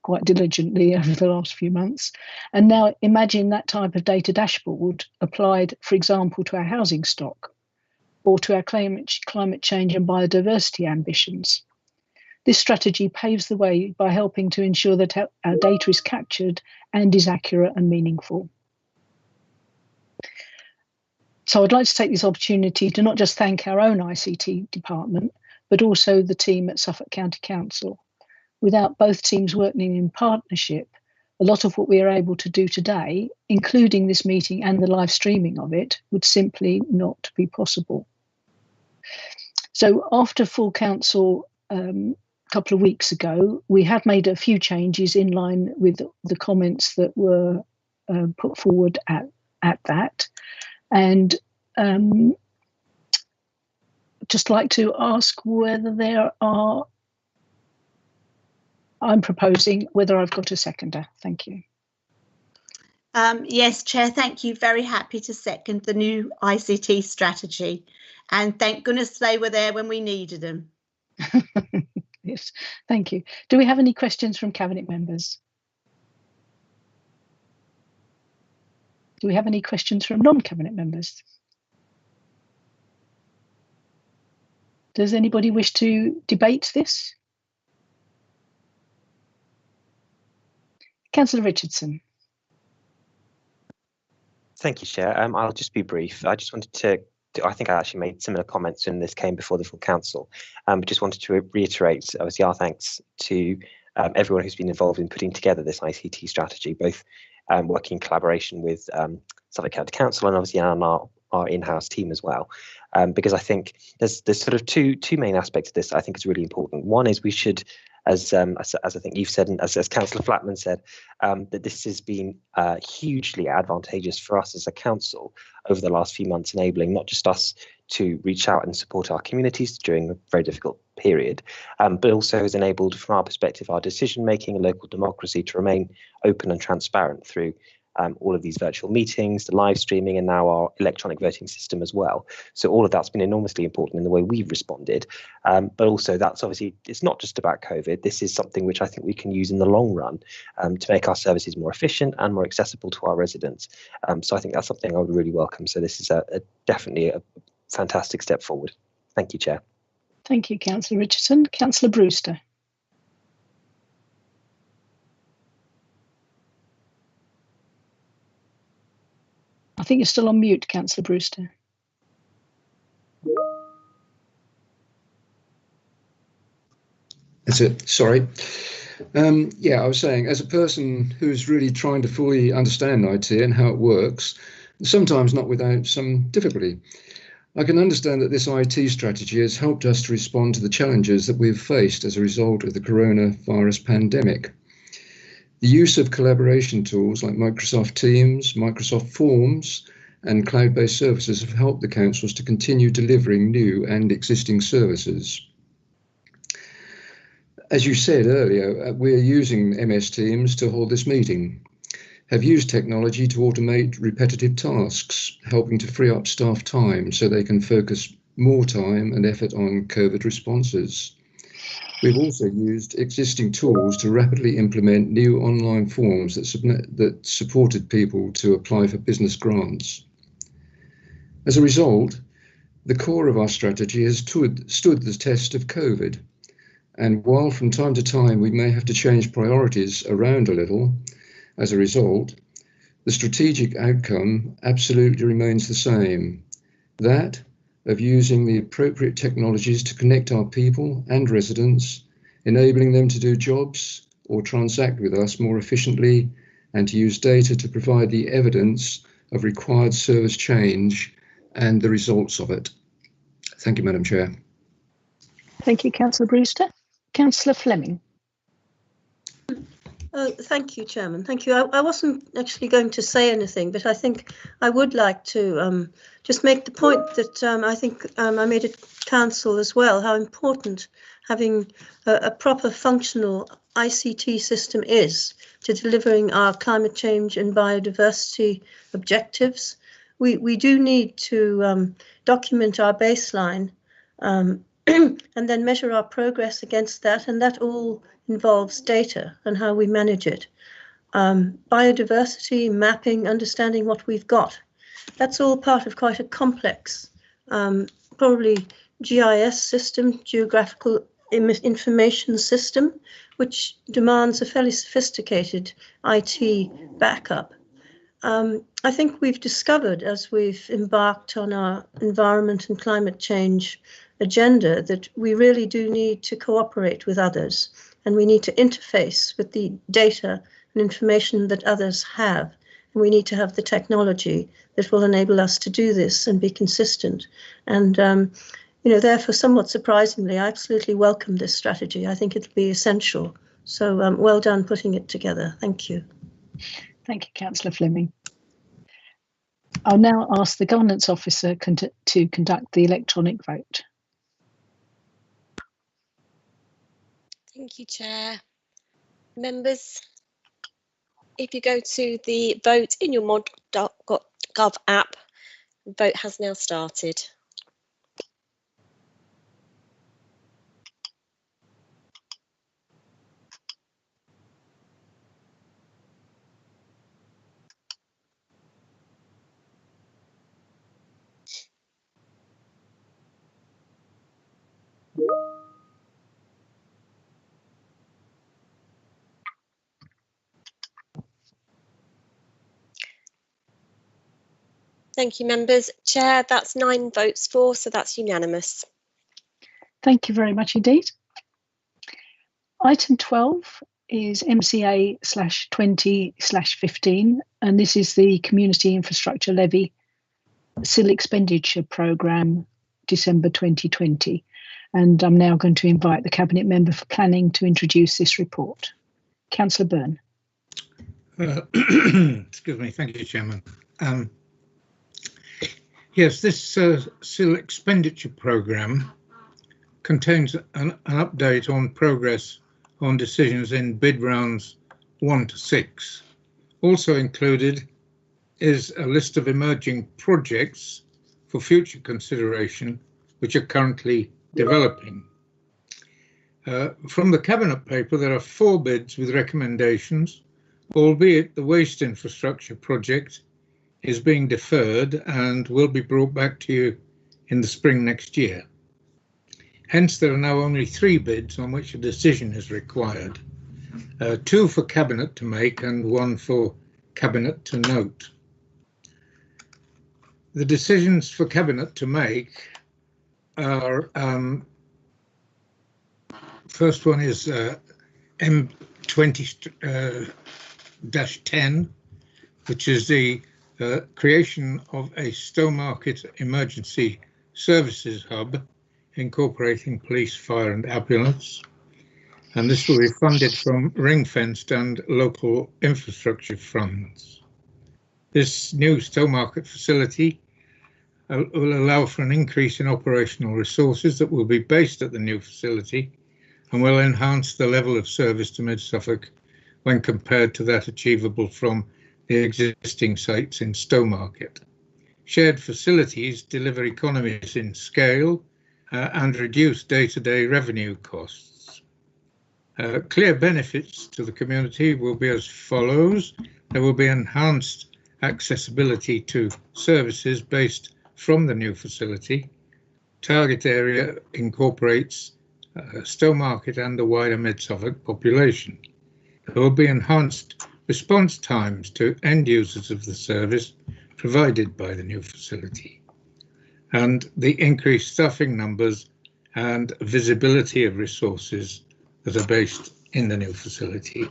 quite diligently over the last few months. And now imagine that type of data dashboard applied, for example, to our housing stock or to our climate change and biodiversity ambitions. This strategy paves the way by helping to ensure that our data is captured and is accurate and meaningful. So I'd like to take this opportunity to not just thank our own ICT department, but also the team at Suffolk County Council. Without both teams working in partnership, a lot of what we are able to do today, including this meeting and the live streaming of it, would simply not be possible. So after full council a couple of weeks ago, we have made a few changes in line with the comments that were put forward at that. And just like to ask whether there are, I'm proposing whether I've got a seconder. Thank you. Yes, Chair, thank you. Very happy to second the new ICT strategy. And thank goodness they were there when we needed them. Yes, thank you. Do we have any questions from Cabinet members? Do we have any questions from non-Cabinet members? Does anybody wish to debate this? Councillor Richardson. Thank you, Chair. I'll just be brief. I just wanted to I think I actually made similar comments when this came before the full council, but just wanted to reiterate, obviously, our thanks to everyone who's been involved in putting together this ICT strategy, both working in collaboration with Suffolk County Council and obviously our in-house team as well, because I think there's sort of two main aspects of this I think is really important. One is we should, as I think you've said, and as Councillor Flatman said, that this has been hugely advantageous for us as a council over the last few months, enabling not just us to reach out and support our communities during a very difficult period, but also has enabled, from our perspective, our decision making and local democracy to remain open and transparent through all of these virtual meetings, the live streaming, and now our electronic voting system as well. So all of that's been enormously important in the way we've responded. But also that's obviously, it's not just about COVID. This is something which I think we can use in the long run to make our services more efficient and more accessible to our residents. So I think that's something I would really welcome. So this is definitely a fantastic step forward. Thank you, Chair. Thank you, Councillor Richardson. Councillor Brewster. I think you're still on mute, Councillor Brewster. That's it. Sorry. Yeah, I was saying, as a person who's really trying to fully understand IT and how it works, sometimes not without some difficulty, I can understand that this IT strategy has helped us to respond to the challenges that we've faced as a result of the coronavirus pandemic. The use of collaboration tools like Microsoft Teams, Microsoft Forms, and cloud-based services have helped the councils to continue delivering new and existing services. As you said earlier, we're using MS Teams to hold this meeting, have used technology to automate repetitive tasks, helping to free up staff time so they can focus more time and effort on COVID responses. We've also used existing tools to rapidly implement new online forms that supported people to apply for business grants. As a result, the core of our strategy has stood the test of COVID. And while from time to time we may have to change priorities around a little, as a result, the strategic outcome absolutely remains the same. That of using the appropriate technologies to connect our people and residents, enabling them to do jobs or transact with us more efficiently, and to use data to provide the evidence of required service change and the results of it. Thank you, Madam Chair. Thank you, Councillor Brewster. Councillor Fleming. Thank you, Chairman. Thank you. I wasn't actually going to say anything, but I think I would like to just make the point that I think I made at Council as well, how important having a proper functional ICT system is to delivering our climate change and biodiversity objectives. We do need to document our baseline and then measure our progress against that, and that all involves data and how we manage it. Biodiversity, mapping, understanding what we've got. That's all part of quite a complex, probably GIS system, geographical information system, which demands a fairly sophisticated IT backup. I think we've discovered, as we've embarked on our environment and climate change agenda, that we really do need to cooperate with others, and we need to interface with the data and information that others have. And we need to have the technology that will enable us to do this and be consistent. And, therefore, somewhat surprisingly, I absolutely welcome this strategy. I think it'll be essential. So well done putting it together. Thank you. Thank you, Councillor Fleming. I'll now ask the Governance Officer to conduct the electronic vote. Thank you, Chair. Members, if you go to the vote in your mod.gov app, the vote has now started. Thank you, members. Chair, that's 9 votes for, so that's unanimous. Thank you very much indeed. Item 12 is MCA/20/15, and this is the Community Infrastructure Levy CIL Expenditure Programme, December 2020. And I'm now going to invite the Cabinet Member for Planning to introduce this report. Councillor Byrne. Excuse me, thank you, Chairman. Yes, this CIL Expenditure Programme contains an update on progress on decisions in bid rounds 1 to 6. Also included is a list of emerging projects for future consideration, which are currently developing. From the Cabinet paper, there are 4 bids with recommendations, albeit the waste infrastructure project is being deferred and will be brought back to you in the spring next year. Hence, there are now only 3 bids on which a decision is required, 2 for Cabinet to make and 1 for Cabinet to note. The decisions for Cabinet to make are, first one is 20-10, which is the creation of a Stowmarket emergency services hub incorporating police, fire and ambulance. And this will be funded from ring-fenced and local infrastructure funds. This new Stowmarket facility will allow for an increase in operational resources that will be based at the new facility and will enhance the level of service to Mid-Suffolk when compared to that achievable from the existing sites in Stowmarket. Shared facilities deliver economies in scale and reduce day-to-day revenue costs. Clear benefits to the community will be as follows. There will be enhanced accessibility to services based from the new facility. Target area incorporates Stowmarket and the wider Mid-Suffolk population. There will be enhanced response times to end users of the service provided by the new facility, and the increased staffing numbers and visibility of resources that are based in the new facility.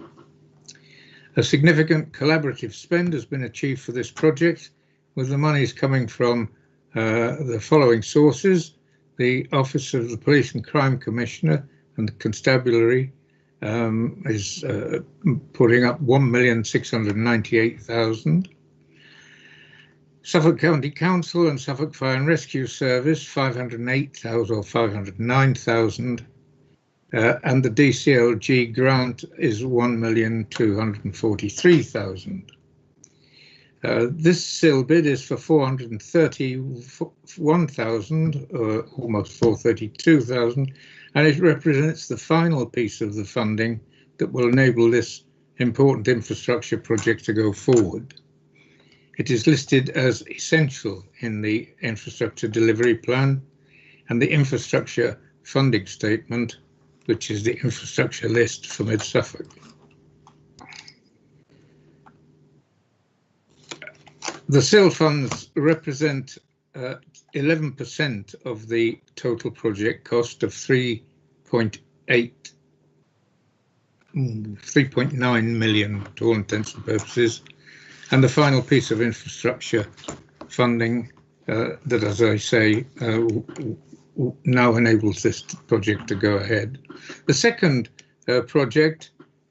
A significant collaborative spend has been achieved for this project, with the monies coming from the following sources: the Office of the Police and Crime Commissioner and the Constabulary is putting up 1,698,000. Suffolk County Council and Suffolk Fire and Rescue Service 508,000 or 509,000, and the DCLG grant is 1,243,000. This SIL bid is for 431,000, almost 432,000, and it represents the final piece of the funding that will enable this important infrastructure project to go forward. It is listed as essential in the infrastructure delivery plan and the infrastructure funding statement, which is the infrastructure list for Mid-Suffolk. The SIL funds represent 11% of the total project cost of 3.9 million to all intents and purposes, and the final piece of infrastructure funding that, as I say, now enables this project to go ahead. The second project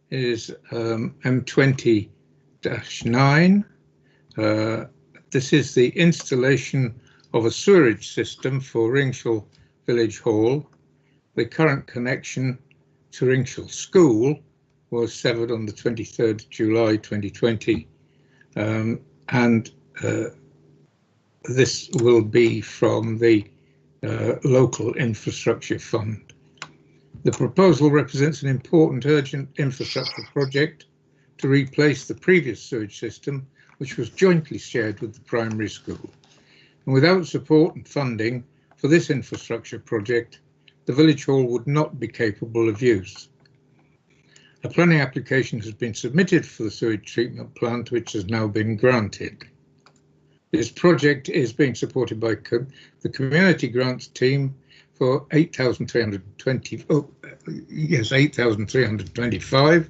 is M20-9. This is the installation of a sewerage system for Ringshall Village Hall. The current connection to Ringshall School was severed on the 23rd of July 2020, and this will be from the local infrastructure fund. The proposal represents an important urgent infrastructure project to replace the previous sewage system, which was jointly shared with the primary school. And without support and funding for this infrastructure project, the village hall would not be capable of use. A planning application has been submitted for the sewage treatment plant, which has now been granted. This project is being supported by the community grants team for 8,325,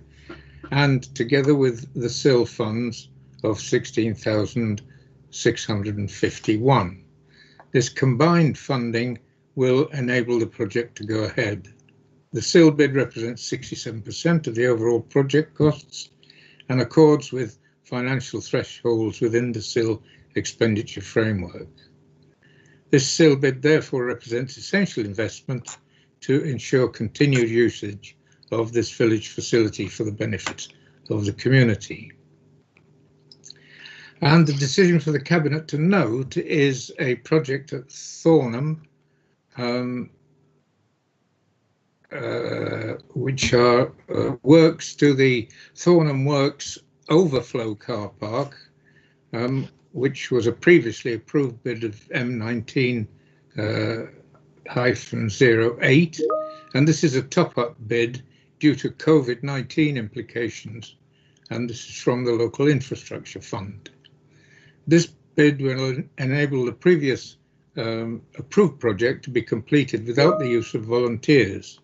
and together with the SIL funds of 16,651. This combined funding will enable the project to go ahead. The SIL bid represents 67% of the overall project costs and accords with financial thresholds within the SIL expenditure framework. This SIL bid therefore represents essential investment to ensure continued usage of this village facility for the benefit of the community. And the decision for the Cabinet to note is a project at Thorndon, which are works to the Thorndon Works overflow car park, which was a previously approved bid of M19-08, and this is a top-up bid due to COVID-19 implications, and this is from the local infrastructure fund. This bid will enable the previous approved project to be completed without the use of volunteers.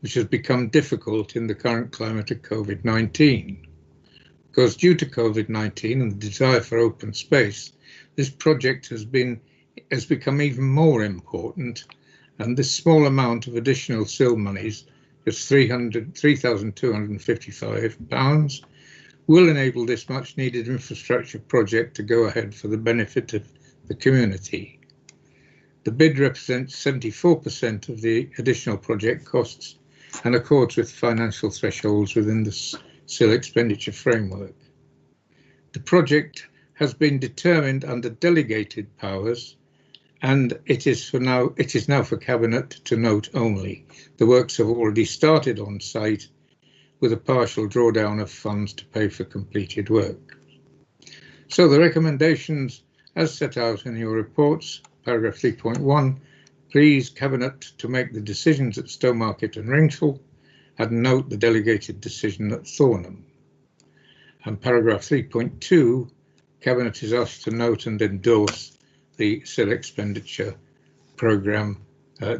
which has become difficult in the current climate of COVID-19. Because due to COVID-19 and the desire for open space, this project has become even more important, and this small amount of additional SIL monies, just £3,255, will enable this much needed infrastructure project to go ahead for the benefit of the community. The bid represents 74% of the additional project costs and accords with financial thresholds within the SIL expenditure framework. The project has been determined under delegated powers, and it is now for Cabinet to note only. The works have already started on site, with a partial drawdown of funds to pay for completed work. So the recommendations as set out in your reports, paragraph 3.1, please Cabinet to make the decisions at Stowmarket and Ringsell and note the delegated decision at Thorndon. And paragraph 3.2, Cabinet is asked to note and endorse the SIL expenditure programme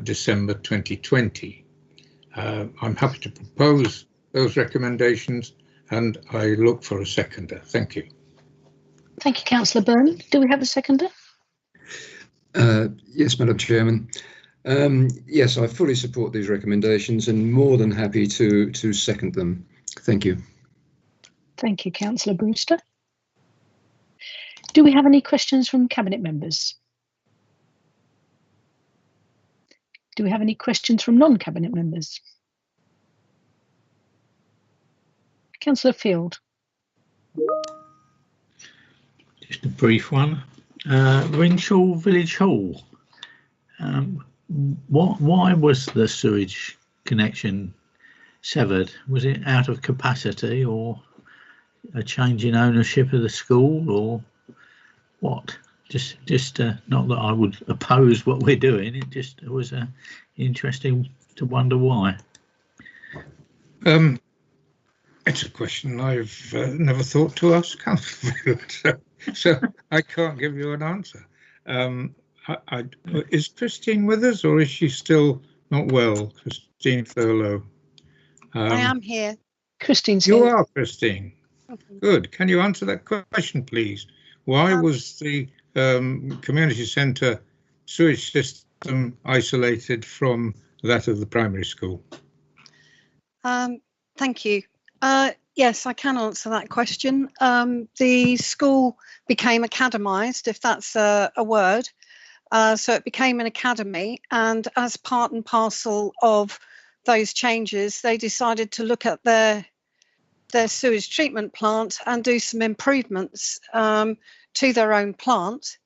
December 2020. I'm happy to propose those recommendations, and I look for a seconder. Thank you. Thank you, Councillor Byrne. Do we have a seconder? Yes, Madam Chairman. Yes, I fully support these recommendations and more than happy to second them. Thank you. Thank you, Councillor Brewster. Do we have any questions from Cabinet members? Do we have any questions from non-Cabinet members? Councillor Field. Just a brief one. Ringsell Village Hall. Why was the sewage connection severed? Was it out of capacity, or a change in ownership of the school, or what? Just not that I would oppose what we're doing. It just was interesting to wonder why. It's a question I've never thought to ask, so I can't give you an answer. Is Christine with us, or is she still not well? Christine Thurlow. I am here. Christine's You here. are, Christine. Good. Can you answer that question, please? Why was the community centre sewage system isolated from that of the primary school? Thank you. Yes, I can answer that question. The school became academised, if that's a word. So it became an academy, and as part and parcel of those changes, they decided to look at their sewage treatment plant and do some improvements to their own plant.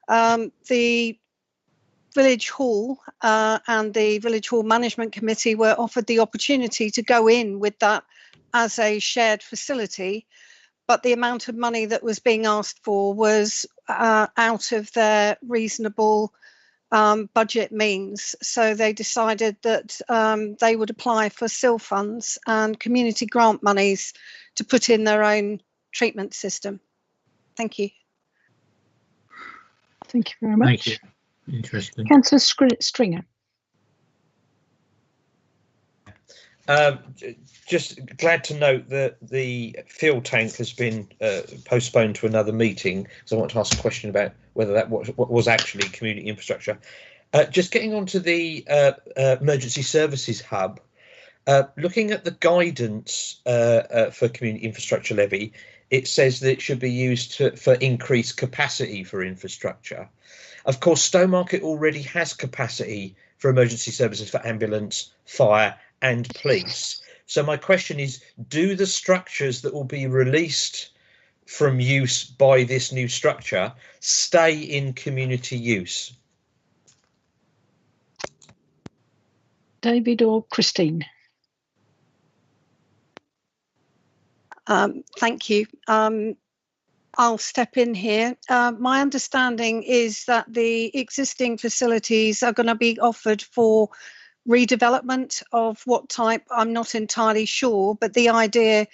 The Village Hall and the Village Hall Management Committee were offered the opportunity to go in with that as a shared facility, but the amount of money that was being asked for was out of their reasonable budget means. So they decided that they would apply for SIL funds and community grant monies to put in their own treatment system. Thank you. Thank you very much. Thank you. Interesting. Councillor Stringer. Just glad to note that the fuel tank has been postponed to another meeting, so I want to ask a question about whether that was actually community infrastructure. Just getting onto the emergency services hub, looking at the guidance for community infrastructure levy, it says that it should be used for increased capacity for infrastructure. Of course, Stowmarket already has capacity for emergency services for ambulance, fire and police. So my question is, do the structures that will be released from use by this new structure stay in community use? David or Christine? Thank you. I'll step in here. My understanding is that the existing facilities are going to be offered for redevelopment of what type, I'm not entirely sure, but the idea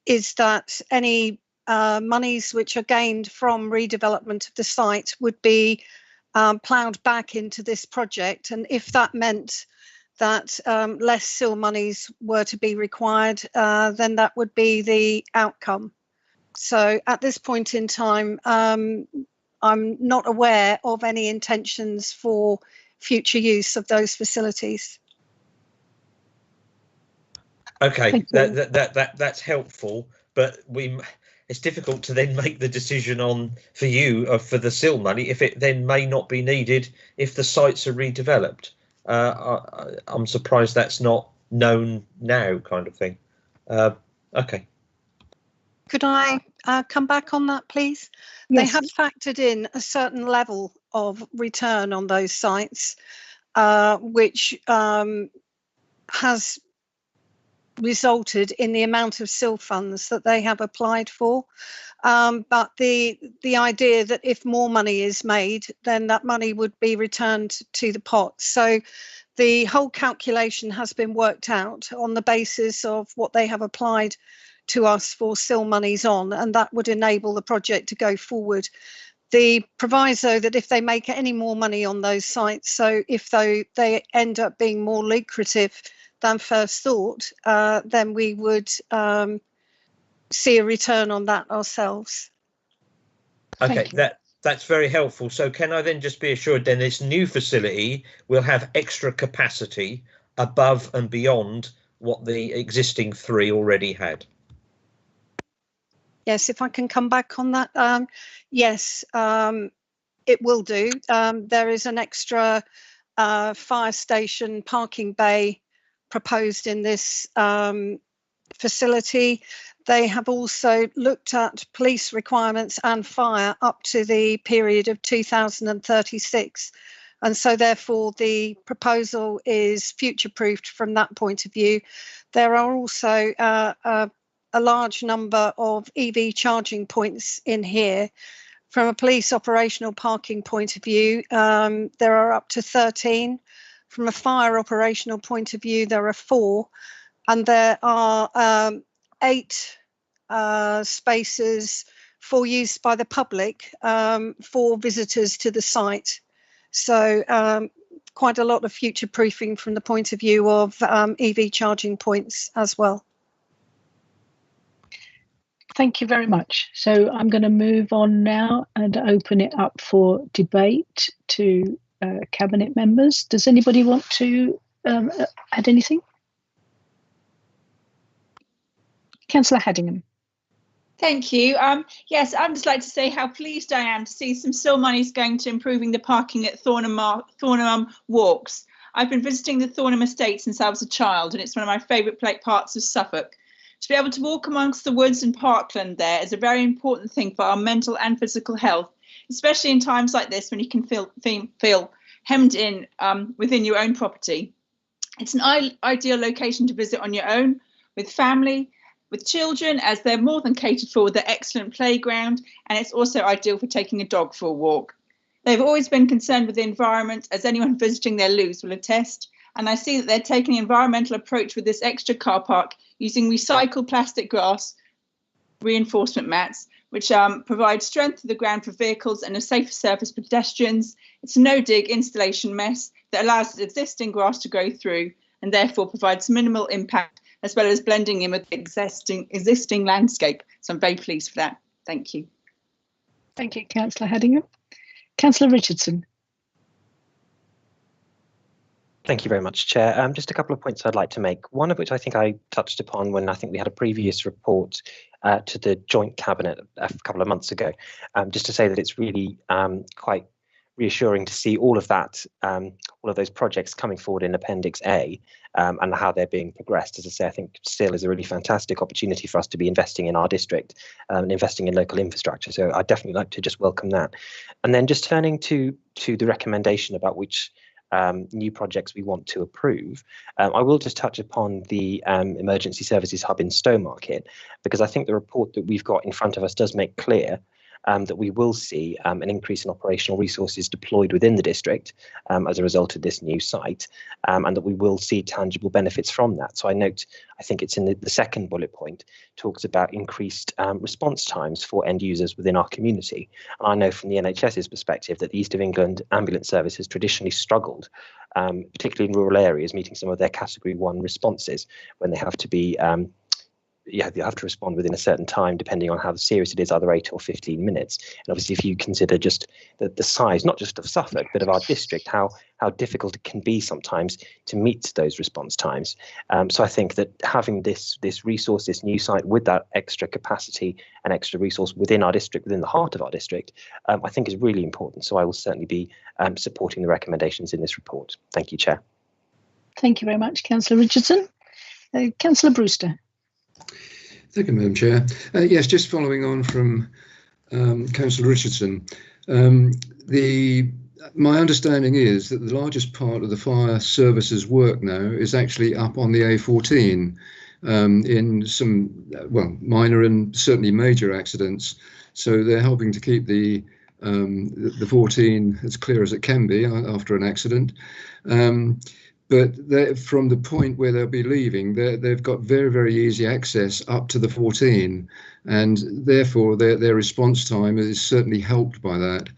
is that any monies which are gained from redevelopment of the site would be ploughed back into this project. And if that meant that less SIL monies were to be required, then that would be the outcome. So at this point in time, I'm not aware of any intentions for future use of those facilities. Okay, that's helpful, but it's difficult to then make the decision for the SIL money if it then may not be needed if the sites are redeveloped. I'm surprised that's not known now, kind of thing. Okay. Could I come back on that, please? Yes. They have factored in a certain level of return on those sites, which has resulted in the amount of SIL funds that they have applied for. But the idea that if more money is made, then that money would be returned to the pot. So the whole calculation has been worked out on the basis of what they have applied to us for SIL monies on, and that would enable the project to go forward. The proviso that if they make any more money on those sites, so if they end up being more lucrative than first thought, then we would see a return on that ourselves. Okay, that's very helpful. So can I then just be assured then this new facility will have extra capacity above and beyond what the existing 3 already had? Yes, if I can come back on that. Yes, it will do. There is an extra fire station parking bay proposed in this facility. They have also looked at police requirements and fire up to the period of 2036. And so therefore the proposal is future-proofed from that point of view. There are also a large number of EV charging points in here. From a police operational parking point of view, there are up to 13. From a fire operational point of view, there are 4. And there are 8 spaces for use by the public for visitors to the site. So quite a lot of future proofing from the point of view of EV charging points as well. Thank you very much. So I'm going to move on now and open it up for debate to Cabinet members. Does anybody want to add anything? Councillor Haddingham. Thank you. Yes, I'd just like to say how pleased I am to see some SIL monies going to improving the parking at Thorndon Walks. I've been visiting the Thorndon estate since I was a child, and it's one of my favourite parts of Suffolk. To be able to walk amongst the woods and parkland there is a very important thing for our mental and physical health, especially in times like this when you can feel hemmed in within your own property. It's an ideal location to visit on your own, with family, with children, as they're more than catered for with their excellent playground, and it's also ideal for taking a dog for a walk. They've always been concerned with the environment, as anyone visiting their loos will attest, and I see that they're taking an environmental approach with this extra car park using recycled plastic grass reinforcement mats, which provide strength to the ground for vehicles and a safer surface for pedestrians. It's a no-dig installation mess that allows the existing grass to grow through and therefore provides minimal impact, as well as blending in with the existing landscape. So I'm very pleased for that. Thank you. Thank you, Councillor Haddingham. Councillor Richardson. Thank you very much, Chair. Just a couple of points I'd like to make, one of which I think I touched upon when I think we had a previous report to the Joint Cabinet a couple of months ago, just to say that it's really quite reassuring to see all of that, all of those projects coming forward in Appendix A and how they're being progressed. As I say, I think SIL is a really fantastic opportunity for us to be investing in our district and investing in local infrastructure. So I'd definitely like to just welcome that. And then just turning to the recommendation about which new projects we want to approve. I will just touch upon the Emergency Services Hub in Stowmarket, because I think the report that we've got in front of us does make clear that we will see an increase in operational resources deployed within the district as a result of this new site, and that we will see tangible benefits from that. So I think it's in the second bullet point, talks about increased response times for end users within our community. And I know from the NHS's perspective that the East of England Ambulance Service has traditionally struggled, particularly in rural areas, meeting some of their Category 1 responses when they have to be they have to respond within a certain time, depending on how serious it is, either 8 or 15 minutes. And obviously, if you consider just the size, not just of Suffolk, but of our district, how difficult it can be sometimes to meet those response times. So I think that having this resource, this new site with that extra capacity and extra resource within our district, within the heart of our district, I think is really important. So I will certainly be supporting the recommendations in this report. Thank you, Chair. Thank you very much, Councillor Richardson. Councillor Brewster. Thank you, Madam Chair. Yes, just following on from Councillor Richardson, my understanding is that the largest part of the fire services work now is actually up on the A14 in some, well, minor and certainly major accidents. So they're helping to keep the 14 as clear as it can be after an accident. But from the point where they'll be leaving, they've got very, very easy access up to the 14, and therefore their response time is certainly helped by that.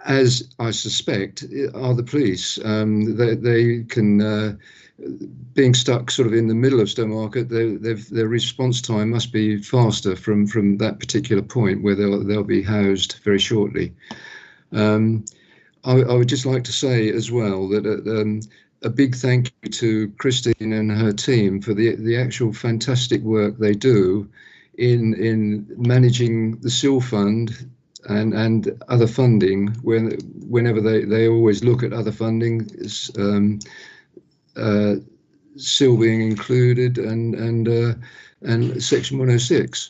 As I suspect are the police. They can, being stuck sort of in the middle of Stowmarket, their response time must be faster from that particular point where they'll be housed very shortly. I would just like to say as well that a big thank you to Christine and her team for the actual fantastic work they do in managing the SIL fund and other funding. Whenever they always look at other funding, SIL being included and Section 106.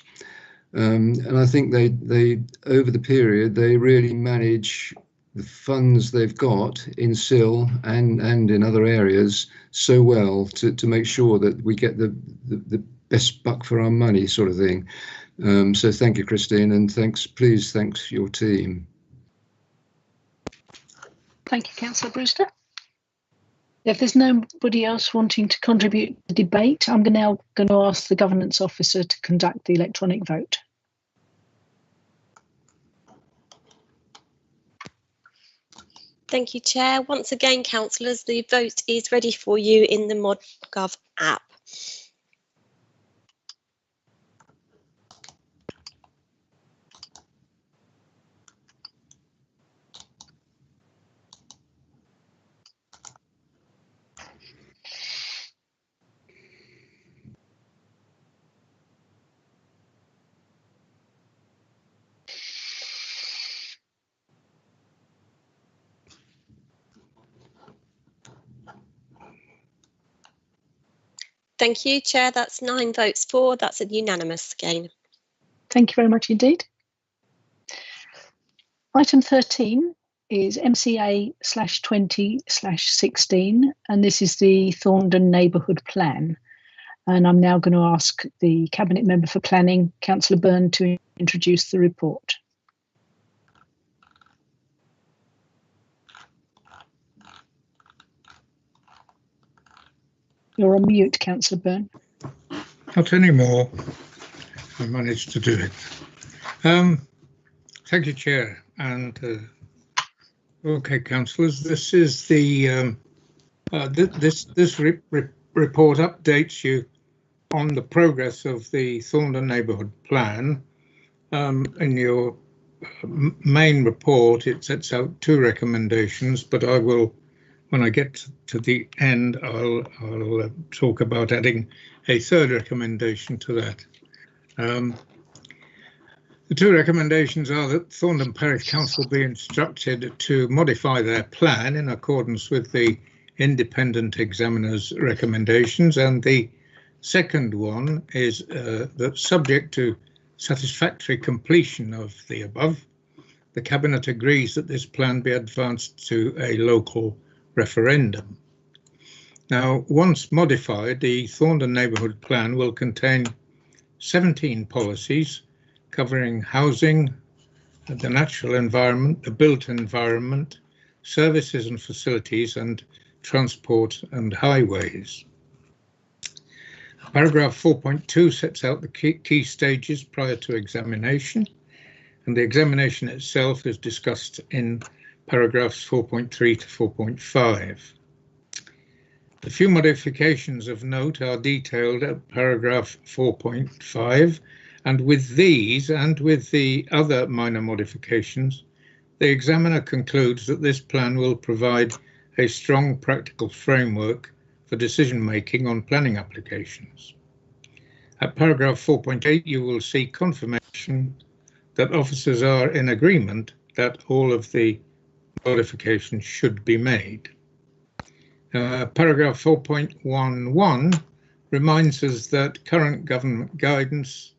And I think they over the period they really manage the funds they've got in SIL and in other areas so well to make sure that we get the best buck for our money, sort of thing. So thank you, Christine, and thanks your team. Thank you, Councillor Brewster. If there's nobody else wanting to contribute to the debate, I'm now going to ask the Governance Officer to conduct the electronic vote. Thank you, Chair. Once again, councillors, the vote is ready for you in the ModGov app. Thank you, Chair. That's 9 votes for. That's a unanimous again. Thank you very much indeed. Item 13 is MCA/20/16, and this is the Thorndon Neighbourhood Plan. And I'm now going to ask the Cabinet Member for Planning, Councillor Byrne, to introduce the report. You're on mute, Councillor Byrne. Not anymore. I managed to do it. Thank you, Chair. And okay, councillors, this is the this report updates you on the progress of the Thorndon Neighbourhood Plan. In your main report, it sets out 2 recommendations, but I will, when I get to the end, I'll talk about adding a 3rd recommendation to that. The 2 recommendations are that Thorndon Parish Council be instructed to modify their plan in accordance with the independent examiner's recommendations, and the second one is that, subject to satisfactory completion of the above, the Cabinet agrees that this plan be advanced to a local referendum. Now, once modified, the Thorndon Neighbourhood Plan will contain 17 policies covering housing, the natural environment, the built environment, services and facilities, and transport and highways. Paragraph 4.2 sets out the key stages prior to examination, and the examination itself is discussed in paragraphs 4.3 to 4.5. The few modifications of note are detailed at paragraph 4.5, and with these and with the other minor modifications, the examiner concludes that this plan will provide a strong practical framework for decision-making on planning applications. At paragraph 4.8, you will see confirmation that officers are in agreement that all of the modifications should be made. Paragraph 4.11 reminds us that current government guidance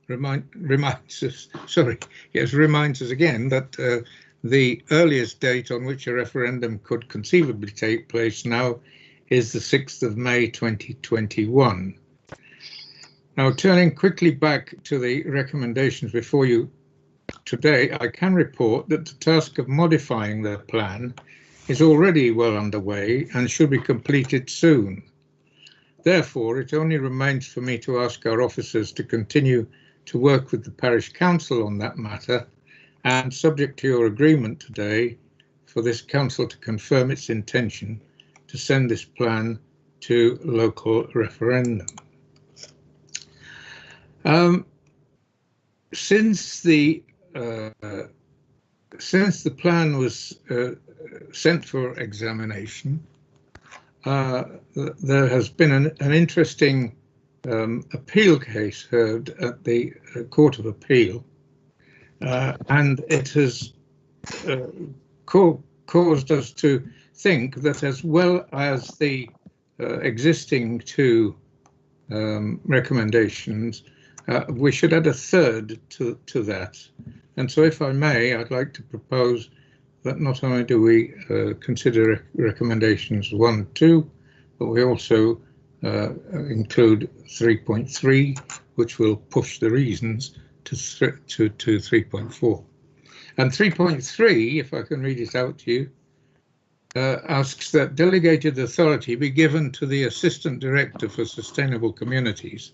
reminds us again that the earliest date on which a referendum could conceivably take place now is the 6th of May 2021. Now, turning quickly back to the recommendations before you today, I can report that the task of modifying the plan is already well underway and should be completed soon. Therefore, it only remains for me to ask our officers to continue to work with the Parish Council on that matter, and subject to your agreement today, for this council to confirm its intention to send this plan to local referendum. Since the plan was sent for examination, there has been an interesting appeal case heard at the Court of Appeal, and it has caused us to think that, as well as the existing two recommendations, we should add a third to that. And so, if I may, I'd like to propose that not only do we consider recommendations 1 and 2, but we also include 3.3, which will push the reasons to 3.4. And 3.3, if I can read it out to you, asks that delegated authority be given to the Assistant Director for Sustainable Communities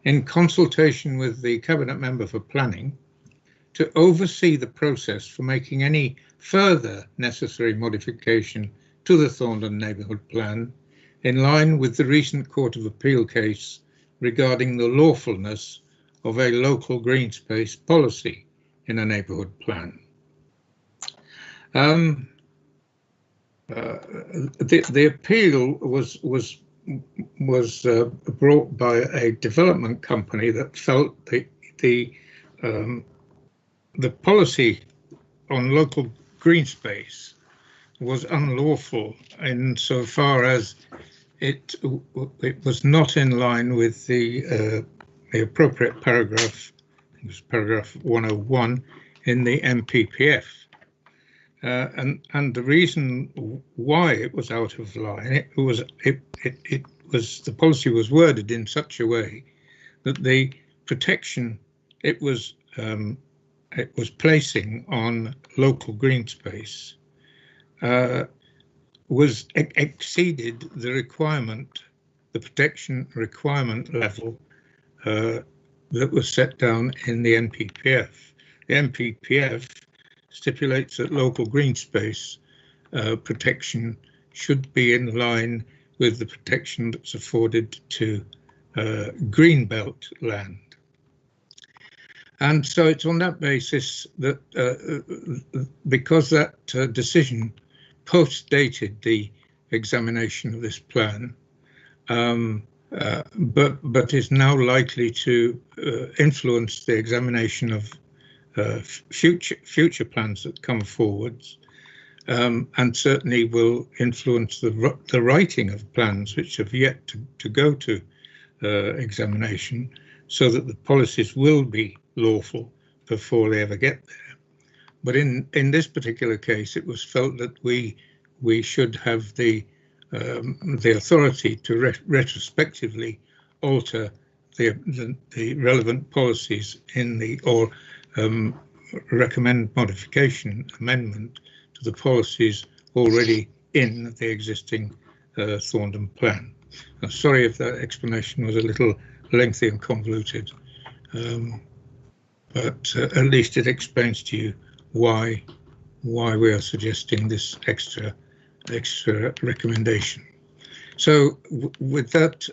in consultation with the Cabinet Member for Planning to oversee the process for making any further necessary modification to the Thorndon Neighbourhood Plan in line with the recent Court of Appeal case regarding the lawfulness of a local green space policy in a neighbourhood plan. The appeal was brought by a development company that felt the policy on local green space was unlawful insofar as it was not in line with the appropriate paragraph. It was paragraph 101 in the MPPF. And the reason why it was out of line, the policy was worded in such a way that the protection it was placing on local green space was exceeded the requirement, the protection requirement level that was set down in the NPPF. The NPPF stipulates that local green space protection should be in line with the protection that's afforded to greenbelt land. And so it's on that basis that because that decision post-dated the examination of this plan, but is now likely to influence the examination of future plans that come forwards, and certainly will influence the writing of plans which have yet to go to examination, so that the policies will be lawful before they ever get there. But in this particular case, it was felt that we should have the authority to retrospectively alter the relevant policies in the or recommend modification amendment to the policies already in the existing Thorndon plan. I'm sorry if that explanation was a little lengthy and convoluted, but at least it explains to you why we are suggesting this extra recommendation. So with that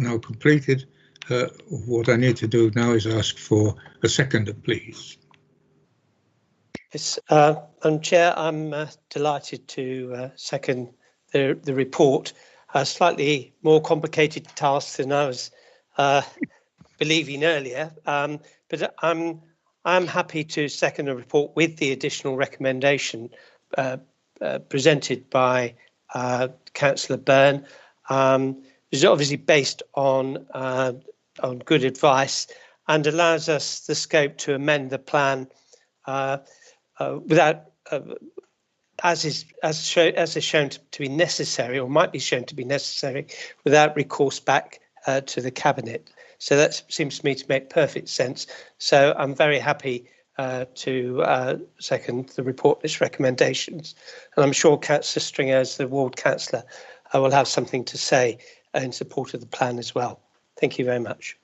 now completed, what I need to do now is ask for a seconder, please. Yes, Madam Chair, I'm delighted to second the report. A slightly more complicated task than I was believing earlier, but I'm happy to second the report with the additional recommendation presented by Councillor Byrne. It's obviously based on good advice and allows us the scope to amend the plan without, as is shown to be necessary, or might be shown to be necessary, without recourse back to the Cabinet. So that seems to me to make perfect sense. So I'm very happy to second the report and its recommendations. And I'm sure Councillor Stringer, as the ward councillor, will have something to say in support of the plan as well. Thank you very much.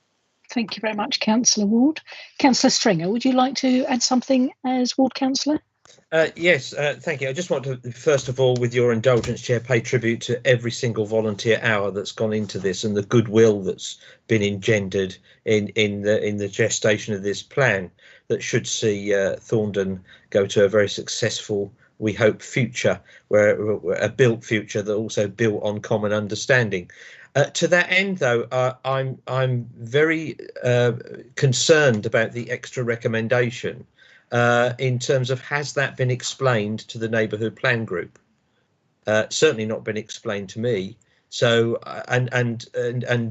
Thank you very much, Councillor Ward. Councillor Stringer, would you like to add something as ward councillor? Yes, thank you. I just want to, first of all, with your indulgence, Chair, pay tribute to every single volunteer hour that's gone into this and the goodwill that's been engendered in the gestation of this plan that should see Thorndon go to a very successful, we hope, future, where a built future that also built on common understanding. To that end, though, I'm very concerned about the extra recommendation. In terms of, has that been explained to the Neighbourhood Plan Group? Certainly not been explained to me. So and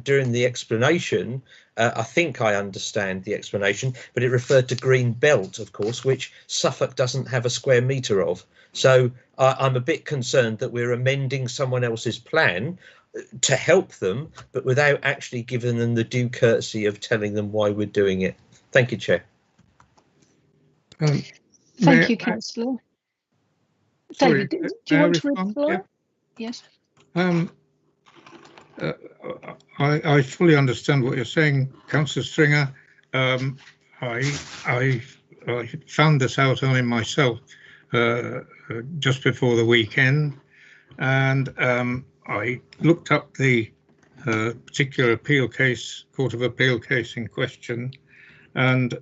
during the explanation, I think I understand the explanation, but it referred to Green Belt, of course, which Suffolk doesn't have a square metre of. So I'm a bit concerned that we're amending someone else's plan to help them, but without actually giving them the due courtesy of telling them why we're doing it. Thank you, Chair. Thank you, Councillor. David, do you want to reply? Yeah. Yes. I fully understand what you're saying, Councillor Stringer. I found this out only myself just before the weekend, and I looked up the particular appeal case, Court of Appeal case in question, and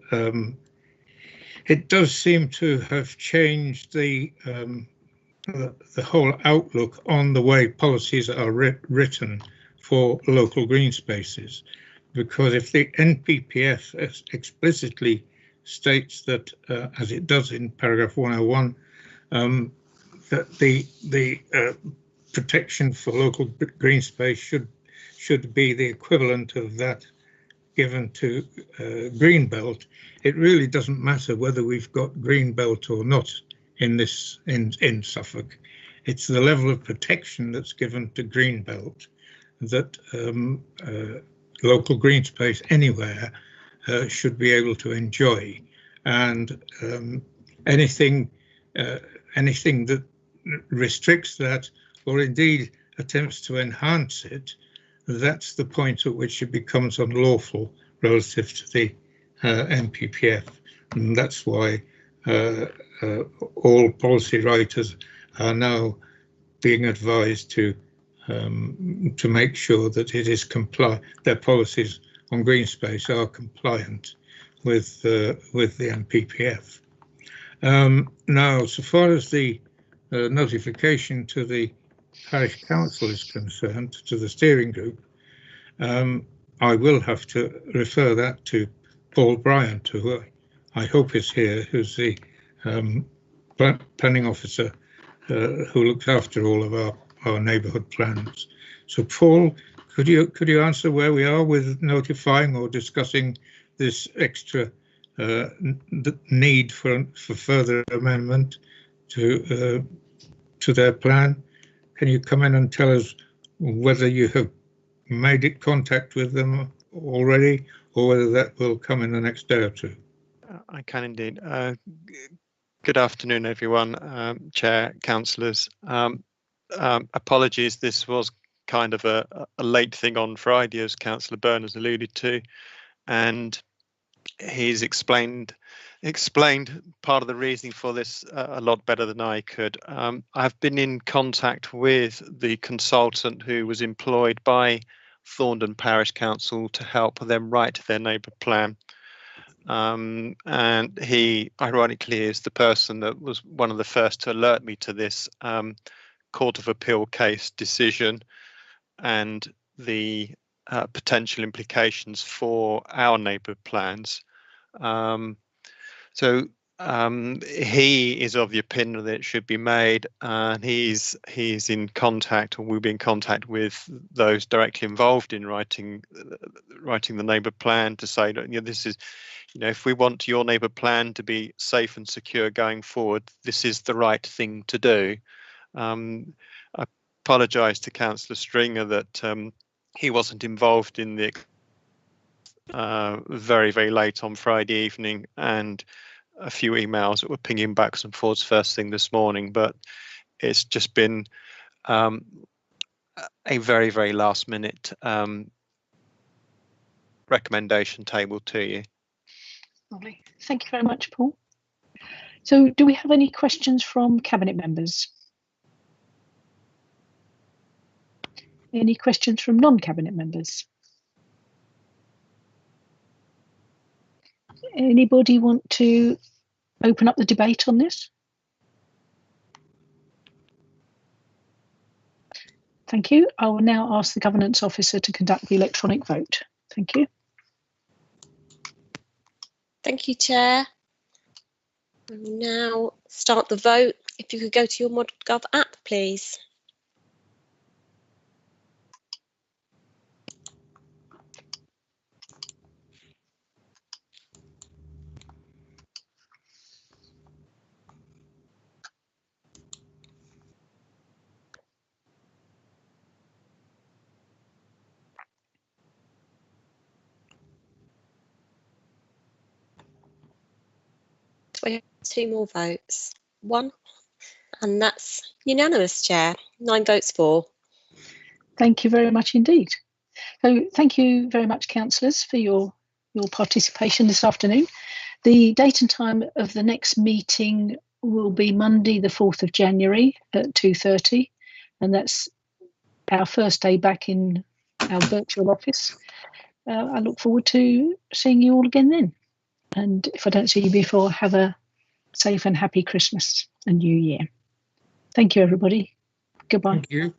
it does seem to have changed the whole outlook on the way policies are written for local green spaces, because if the NPPF explicitly states that, as it does in paragraph 101, that the protection for local green space should be the equivalent of that given to green belt, it really doesn't matter whether we've got green belt or not in this in Suffolk. It's the level of protection that's given to green belt that local green space anywhere should be able to enjoy, and anything that restricts that, or indeed attempts to enhance it, that's the point at which it becomes unlawful relative to the NPPF, and that's why all policy writers are now being advised to make sure that it is their policies on green space are compliant with the NPPF. Now, so far as the notification to the parish council is concerned, to the steering group, I will have to refer that to Paul Bryant, who I hope is here, who's the planning officer who looks after all of our neighbourhood plans. So, Paul, could you answer where we are with notifying or discussing this extra need for further amendment to their plan? Can you come in and tell us whether you have made contact with them already, or whether that will come in the next day or two. I can indeed. Good afternoon, everyone. Chair, councillors. Apologies, this was kind of a late thing on Friday, as Councillor Byrne has alluded to, and he's explained part of the reasoning for this a lot better than I could. I've been in contact with the consultant who was employed by Thorndon Parish Council to help them write their neighbour plan. And he, ironically, is the person that was one of the first to alert me to this Court of Appeal case decision and the potential implications for our neighbourhood plans. He is of the opinion that it should be made, and he's in contact, or will be in contact with those directly involved in writing the neighbourhood plan to say that, this is, if we want your neighbourhood plan to be safe and secure going forward, this is the right thing to do. I apologise to Councillor Stringer that he wasn't involved in the very, very late on Friday evening, and a few emails that were pinging backs and forwards first thing this morning, but it's just been a very, very last minute recommendation tabled to you. Lovely. Thank you very much, Paul. So do we have any questions from Cabinet members? Any questions from non-Cabinet members? Anybody want to open up the debate on this? Thank you. I will now ask the Governance Officer to conduct the electronic vote. Thank you. Thank you, Chair. We'll now start the vote. If you could go to your ModGov app, please. We have 2 more votes. 1, and that's unanimous, Chair. 9 votes for. Thank you very much indeed. So thank you very much, councillors, for your participation this afternoon. The date and time of the next meeting will be Monday, the 4th of January at 2:30, and that's our first day back in our virtual office. I look forward to seeing you all again then. And if I don't see you before, have a safe and happy Christmas and New Year. Thank you, everybody. Goodbye. Thank you.